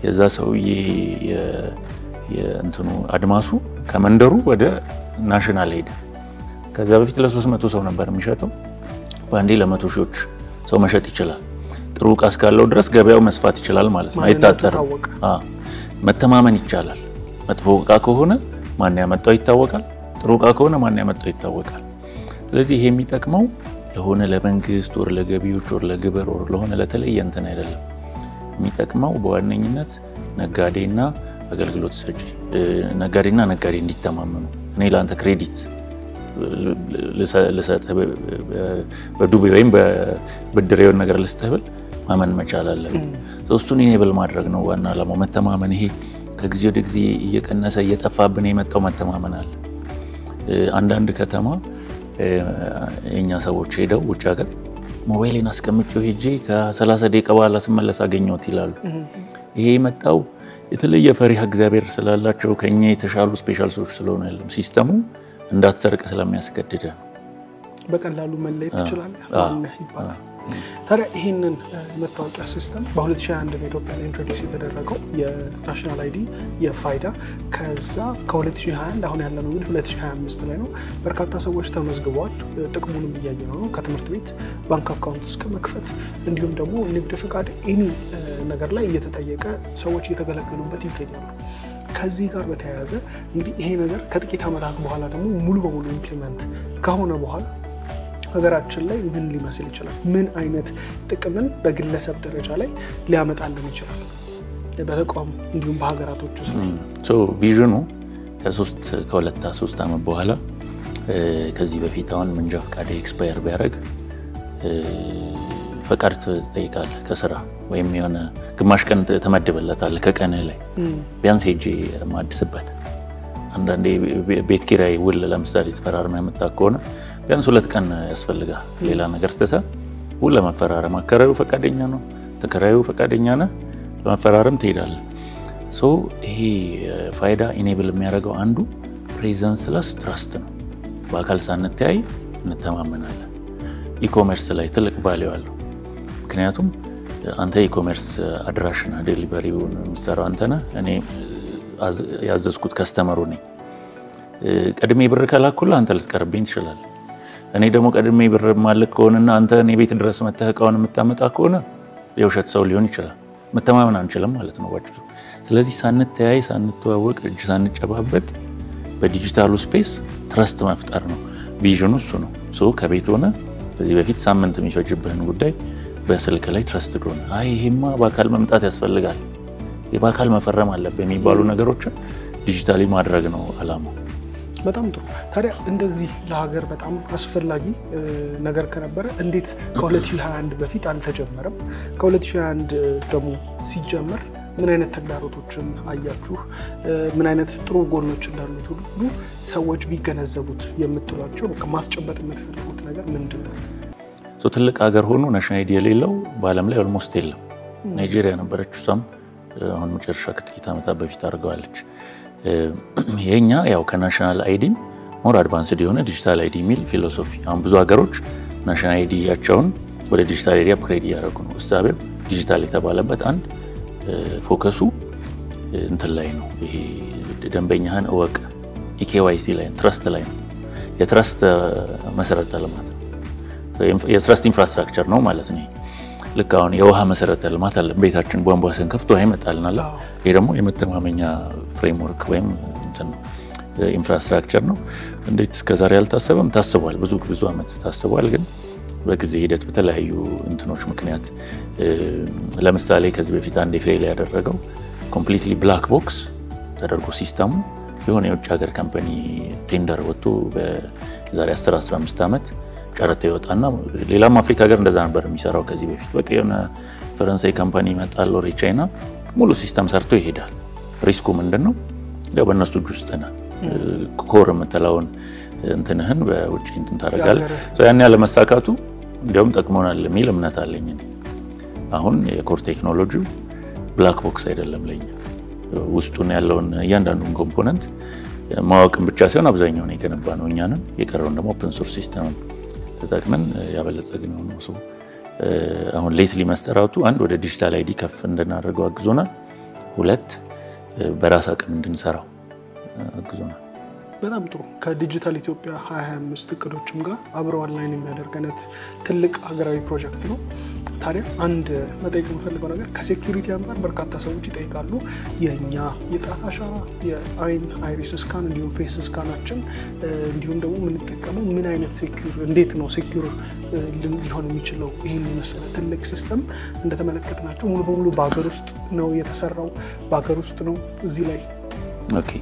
የዛ ሰውዬ የእንትኑ አድማሱ ከመንደሩ ወደ ናሽናል ሄደ ከዛ በፊት ለ300 ሰው ነበር የሚሸጠው በአንዴ ለ100 ሺዎች ሰው መሸጥ ይችላል ጥሩ ዕቃ እስካለው ድረስ ገበያው መስፋት ይችላል ማለት ነው አይታጠርም መተማመን ይቻላል መጥፎ ዕቃ ከሆነ ማን ያመጣው ይታወቃል ጥሩ ዕቃ ከሆነ ማን ያመጣው ይታወቃል ስለዚህ ይሄ የሚጠቅመው ለሆነ ለመንግስት ወር ለገቢዎች ወር ለግብር ወር ለሆነ ለተለየ እንትን አይደለም የሚጠቅመው በዋነኝነት ነጋዴና አገልግሎት ሰጪ ነጋዴና ነጋዴ እንዲተማመኑ እኔ ላንተ ክሬዲት ለሰጠህ በዱቤ ወይም በብድሬው ነገር ልስተብል ማመን መቻል አለብን እሱን ኢኔብል ማድረግ ነው ዋና ዓላማው መተማመን ይሄ ከጊዜ ወደ ጊዜ እየቀነሰ እየጠፋብን የመጣው መተማመን አለ አንዳንድ ከተማ የኛ ሰዎች ሄደው ውጭ ሀገር ሞባይሌን አስቀምጬው ሄጄ ከ30 ደቂቃ በኋላ ስመለስ አገኘሁት ይላሉ ይሄ የመጣው የተለየ ፈሪሃ እግዚአብሔር ስላላቸው ከኛ የተሻሉ ስፔሻል ሰዎች ስለሆነ አይደለም ሲስተሙ እንዳትሰርቅ ስለሚያስገድድ በቀላሉ መለየት ይችላል ታዲያ ይህንን መታወቂያ ሲስተም በ2021 በኢትዮጵያ ላይ ኢንትሮዲውስ የተደረገው የናሽናል አይዲ የፋይዳ ከዛ ከ2021 አሁን ያለነው እንግዲህ 2025 ላይ ነው። በርካታ ሰዎች ተመዝግበዋል። ጥቅሙንም እያየነው ነው። ከትምህርት ቤት ባንክ አካውንት እስከ መክፈት እንዲሁም ደግሞ ንግድ ፈቃድ ኤኒ ነገር ላይ እየተጠየቀ ሰዎች እየተገለገሉበት ይገኛሉ። ከዚህ ጋር በተያያዘ እንግዲህ ይሄ ነገር ከጥቂት ዓመታት በኋላ ደግሞ ሙሉ በሙሉ ኢምፕሊመንት ከሆነ በኋላ ሀገራችን ላይ ምን ሊመስል ይችላል? ምን አይነት ጥቅምን በግለሰብ ደረጃ ላይ ሊያመጣልን ይችላል? በተቋም እንዲሁም በሀገራቶች ውስጥ ቪዥኑ ከ2-3 ዓመት በኋላ ከዚህ በፊት አሁን መንጃ ፈቃድ ኤክስፓየር ቢያደርግ ፈቃድ ትጠይቃለህ ከስራ ወይም የሆነ ግማሽ ቀን ተመድበለታል ከቀንህ ላይ ቢያንስ ሄጄ ማድስበት። አንዳንዴ ቤት ኪራይ ውል ለምሳሌ ተፈራርመህ የመጣ ከሆነ ቢያንስ 2 ቀን ያስፈልጋል። ሌላ ነገር ትተህ ውል ለመፈራረም አከራዩ ፈቃደኛ ነው፣ ተከራዩ ፈቃደኛ ነህ፣ ለመፈራረም ትሄዳለህ። ይሄ ፋይዳ ኢኔብል የሚያደርገው አንዱ ፕሬዘንስለስ ትራስት ነው። በአካል ሳንተያይ እንተማመናለን። ኢኮሜርስ ላይ ትልቅ ቫልዩ አለው። ምክንያቱም አንተ ኢኮሜርስ አድራሽና ዴሊቨሪውን የምትሰራው አንተ ነህ፣ እኔ ያዘዝኩት ከስተመሩ ነኝ። ቀድሜ ብር ከላኩልህ አንተ ልትቀርብኝ ትችላለህ። እኔ ደግሞ ቀድሜ ብር ማልክ ከሆነና አንተ እኔ ቤት ድረስ መተህ እቃውን የምታመጣ ከሆነ የውሸት ሰው ሊሆን ይችላል። መተማመን አንችልም ማለት ነው ባጭሩ። ስለዚህ ሳንተያይ፣ ሳንተዋወቅ፣ እጅ ሳንጨባበጥ በዲጂታሉ ስፔስ ትረስት መፍጠር ነው። ቪዥኑ እሱ ነው። ከቤት ሆነ በዚህ በፊት ሳምንት የሚፈጅብህን ጉዳይ በስልክ ላይ ትረስትድ ሆነ ይሄማ በአካል መምጣት ያስፈልጋል፣ በአካል መፈረም አለበት የሚባሉ ነገሮችን ዲጂታሊ ማድረግ ነው አላማው። በጣም ጥሩ። ታዲያ እንደዚህ ለሀገር በጣም አስፈላጊ ነገር ከነበረ እንዴት ከ2021 በፊት አልተጀመረም? ከ2021 ደግሞ ሲጀመር ምን አይነት ተግዳሮቶችን አያችሁ? ምን አይነት ጥሩ ጎኖች እንዳሉት ሁሉ ሰዎች ቢገነዘቡት የምትሏቸው ማስጨበጥ የምትፈልጉት ነገር ምንድን ነው? ትልቅ ሀገር ሆኖ ናሽናል አይዲ የሌለው በዓለም ላይ ኦልሞስት የለም። ናይጄሪያ ነበረች፣ እሷም አሁን መጨረሻ ከጥቂት ዓመታት በፊት አድርገዋለች። የኛ ያው ከናሽናል አይዲ ሞር አድቫንስድ የሆነ ዲጂታል አይዲ የሚል ፊሎሶፊ። አሁን ብዙ ሀገሮች ናሽናል አይዲያቸውን ወደ ዲጂታል አይዲ አፕግሬድ እያደረጉ ነው። እሳቤው ዲጂታል የተባለበት አንድ ፎከሱ እንትን ላይ ነው። ይሄ ደንበኛህን እወቅ ኢኬዋይሲ ላይ ትረስት ላይ ነው። የትረስት መሰረተ ልማት ነው። የትረስት ኢንፍራስትራክቸር ነው ማለት ነው። ልክ አሁን የውሃ መሰረተ ልማት አለ። ቤታችን ቧንቧ ስንከፍት ውሃ ይመጣልናል። ይሄ ደግሞ የመተማመኛ ፍሬምወርክ ወይም እንትን ኢንፍራስትራክቸር ነው። እንዴት እስከዛሬ አልታሰበም? ታስቧል። ብዙ ዓመት ታስቧል። ግን በጊዜ ሂደት በተለያዩ እንትኖች ምክንያት ለምሳሌ ከዚህ በፊት አንድ ፌል ያደረገው ኮምፕሊትሊ ብላክ ቦክስ ተደርጎ ሲስተሙ የሆነ የውጭ ሀገር ካምፓኒ ቴንደር ወጥቶ በዛሬ 10-15 ዓመት ጨረታ ይወጣና ሌላም አፍሪካ ሀገር እንደዛ ነበር የሚሰራው ከዚህ በፊት። በቃ የሆነ ፈረንሳይ ካምፓኒ ይመጣል ወር ቻይና ሙሉ ሲስተም ሰርቶ ይሄዳል። ሪስኩ ምንድነው? ያው በእነሱ እጅ ውስጥ ነው። ኮር የምትለውን እንትንህን በውጭ እንትን ታደርጋለህ። ያን ያለ መሳካቱ እንዲያውም ጠቅሞናል የሚል እምነት አለኝ። አሁን የኮር ቴክኖሎጂው ብላክ ቦክስ አይደለም ለኛ። ውስጡን ያለውን እያንዳንዱን ኮምፖነንት ማወቅን ብቻ ሳይሆን አብዛኛውን የገነባ ነው እኛ ነን። የቀረውን ደግሞ ኦፕን ሶርስ ሲስተም ተጠቅመን ያበለጸግነው ነው። አሁን ሌትሊ መሰራቱ አንድ ወደ ዲጂታል አይዲ ከፍ እንድናደርገው አግዞናል። 2 በራስ አቅም እንድንሰራው አግዞናል። በጣም ጥሩ። ከዲጂታል ኢትዮጵያ 2025 እቅዶችም ጋር አብረው አላይን የሚያደርገነት ትልቅ ሀገራዊ ፕሮጀክት ነው። ታዲያ አንድ መጠየቅ የምፈልገው ነገር ከሴኩሪቲ አንጻር በርካታ ሰዎች ይጠይቃሉ። የኛ የጣት አሻራ፣ የአይን አይሪስ ስካን እንዲሁም ፌስ ስካናችን እንዲሁም ደግሞ የምንጠቀመው ምን አይነት እንዴት ነው ሴኩር ሊሆን የሚችለው? ይህን መሰለ ትልቅ ሲስተም እንደተመለከትናቸው ሙሉ በሙሉ በሀገር ውስጥ ነው የተሰራው፣ በሀገር ውስጥ ነው። እዚህ ላይ ኦኬ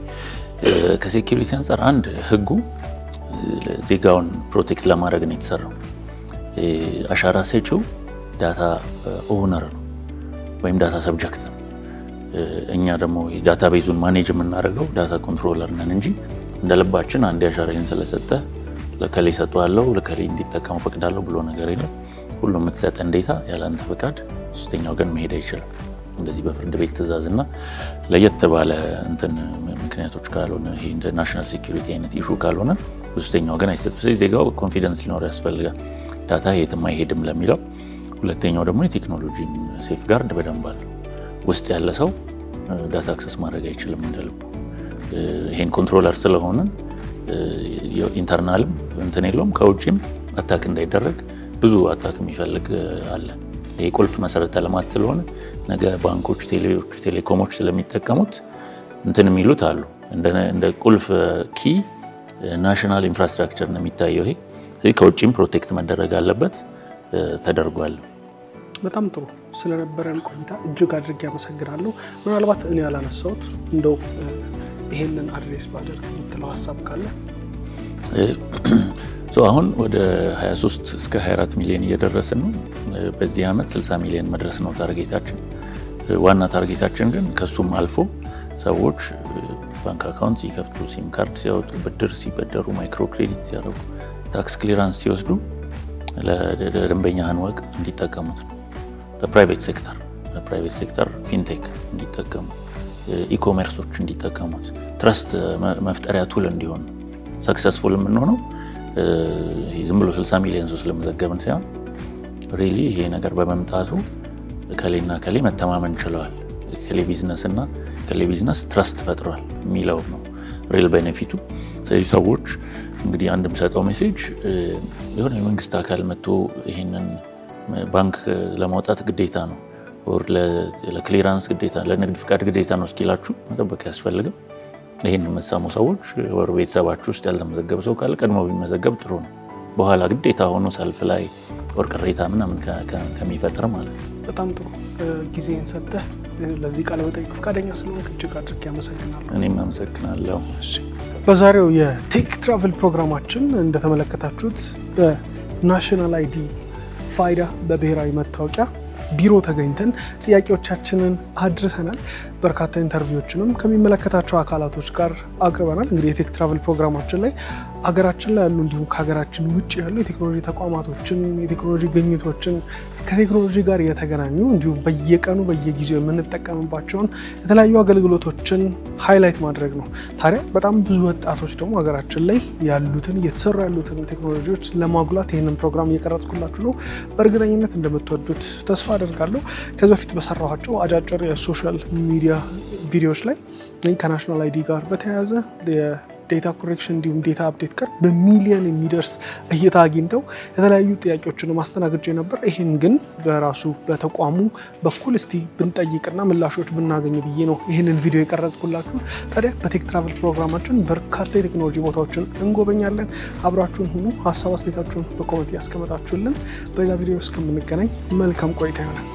ከሴኩሪቲ አንጻር አንድ ህጉ ዜጋውን ፕሮቴክት ለማድረግ ነው የተሰራው። አሻራ ሰጪው ዳታ ኦነር ነው ወይም ዳታ ሰብጀክት ነው። እኛ ደግሞ ዳታቤዙን ማኔጅ የምናደርገው ዳታ ኮንትሮለር ነን እንጂ እንደልባችን አንድ አሻራዬን ስለሰጠ ለከሌ ሰጥቷለሁ ለከሌ እንዲጠቀሙ ፈቅዳለሁ ብሎ ነገር የለም። ሁሉም የምትሰጠን ዴታ ያለ አንተ ፈቃድ ሶስተኛው ግን መሄድ አይችልም። እንደዚህ በፍርድ ቤት ትዕዛዝና ለየት ባለ እንትን ምክንያቶች ካልሆነ ይሄ እንደ ናሽናል ሴኩሪቲ አይነት ኢሹ ካልሆነ ሶስተኛው ግን አይሰጥም። ስለዚህ ዜጋው ኮንፊደንስ ሊኖር ያስፈልጋል። ዳታ የትም አይሄድም ለሚለው ሁለተኛው ደግሞ የቴክኖሎጂ ሴፍ ጋርድ በደንብ አለ። ውስጥ ያለ ሰው ዳታ አክሰስ ማድረግ አይችልም እንደልቡ። ይሄን ኮንትሮለር ስለሆነ ኢንተርናልም እንትን የለውም ከውጭም አታክ እንዳይደረግ ብዙ አታክ የሚፈልግ አለ። ይሄ ቁልፍ መሰረተ ልማት ስለሆነ ነገ ባንኮች፣ ቴሌኮሞች ስለሚጠቀሙት እንትን የሚሉት አሉ። እንደ ቁልፍ ኪ ናሽናል ኢንፍራስትራክቸር ነው የሚታየው። ይሄ ከውጭም ፕሮቴክት መደረግ አለበት ተደርጓል። በጣም ጥሩ ስለነበረን ቆይታ እጅግ አድርጌ አመሰግናለሁ። ምናልባት እኔ ያላነሳሁት እንደው ይሄንን አድሬስ ባደርግ የምትለው ሀሳብ ካለ? አሁን ወደ 23 እስከ 24 ሚሊዮን እየደረስን ነው። በዚህ ዓመት 60 ሚሊዮን መድረስ ነው ታርጌታችን። ዋና ታርጌታችን ግን ከሱም አልፎ ሰዎች ባንክ አካውንት ሲከፍቱ፣ ሲም ካርድ ሲያወጡ፣ ብድር ሲበደሩ፣ ማይክሮ ክሬዲት ሲያደርጉ፣ ታክስ ክሊራንስ ሲወስዱ ለደንበኛህን ወቅ እንዲጠቀሙት ነው። ለፕራይቬት ሴክተር ፊንቴክ እንዲጠቀሙ፣ ኢኮሜርሶች እንዲጠቀሙት፣ ትረስት መፍጠሪያ ቱል እንዲሆን ሰክሰስፉል የምንሆነው ዝም ብሎ 60 ሚሊዮን ሰው ስለመዘገብን ሳይሆን ሪሊ ይሄ ነገር በመምጣቱ ከሌና ከሌ መተማመን ችለዋል። ከሌ ቢዝነስና ከሌ ቢዝነስ ትረስት ፈጥሯል የሚለው ነው ሪል ቤኔፊቱ። ስለዚህ ሰዎች እንግዲህ አንድ የምሰጠው ሜሴጅ የሆነ የመንግስት አካል መጥቶ ይሄንን ባንክ ለማውጣት ግዴታ ነው ኦር ለክሊራንስ ግዴታ ለንግድ ፍቃድ ግዴታ ነው እስኪላችሁ መጠበቅ ያስፈልግም። ይሄን የምትሰሙ ሰዎች ወር ቤተሰባችሁ ውስጥ ያልተመዘገበ ሰው ካለ ቀድሞ ቢመዘገብ ጥሩ ነው። በኋላ ግዴታ ሆኖ ሰልፍ ላይ ወር ቅሬታ ምናምን ከሚፈጥር ማለት ነው። በጣም ጥሩ ጊዜን ሰጥተህ ለዚህ ቃለ መጠይቅ ፈቃደኛ ስለሆንክ እጅግ አድርጌ አመሰግናለሁ። እኔም አመሰግናለሁ። በዛሬው የቴክ ትራቨል ፕሮግራማችን እንደተመለከታችሁት በናሽናል አይዲ ፋይዳ በብሔራዊ መታወቂያ ቢሮ ተገኝተን ጥያቄዎቻችንን አድርሰናል። በርካታ ኢንተርቪዎችንም ከሚመለከታቸው አካላቶች ጋር አቅርበናል። እንግዲህ የቴክ ትራቨል ፕሮግራማችን ላይ አገራችን ላይ ያሉ እንዲሁም ከሀገራችን ውጭ ያሉ የቴክኖሎጂ ተቋማቶችን፣ የቴክኖሎጂ ግኝቶችን፣ ከቴክኖሎጂ ጋር የተገናኙ እንዲሁም በየቀኑ በየጊዜው የምንጠቀምባቸውን የተለያዩ አገልግሎቶችን ሃይላይት ማድረግ ነው። ታዲያ በጣም ብዙ ወጣቶች ደግሞ ሀገራችን ላይ ያሉትን እየተሰሩ ያሉትን ቴክኖሎጂዎች ለማጉላት ይህንን ፕሮግራም እየቀረጽኩላችሁ ነው። በእርግጠኝነት እንደምትወዱት ተስፋ አደርጋለሁ። ከዚህ በፊት በሰራኋቸው አጫጭር የሶሻል ሚዲያ ቪዲዮዎች ላይ ከናሽናል አይዲ ጋር በተያያዘ ዴታ ኮሬክሽን እንዲሁም ዴታ አፕዴት ጋር በሚሊዮን የሚደርስ እይታ አግኝተው የተለያዩ ጥያቄዎችን ማስተናገድ ነበር። ይሄን ግን በራሱ በተቋሙ በኩል እስቲ ብንጠይቅና ምላሾች ብናገኝ ብዬ ነው ይሄንን ቪዲዮ የቀረጽኩላችሁ። ታዲያ በቴክ ትራቨል ፕሮግራማችን በርካታ የቴክኖሎጂ ቦታዎችን እንጎበኛለን። አብራችሁን ሁኑ። ሀሳብ አስተያየታችሁን በኮሜንት ያስቀምጣችሁልን። በሌላ ቪዲዮ እስከምንገናኝ መልካም ቆይታ ይሆናል።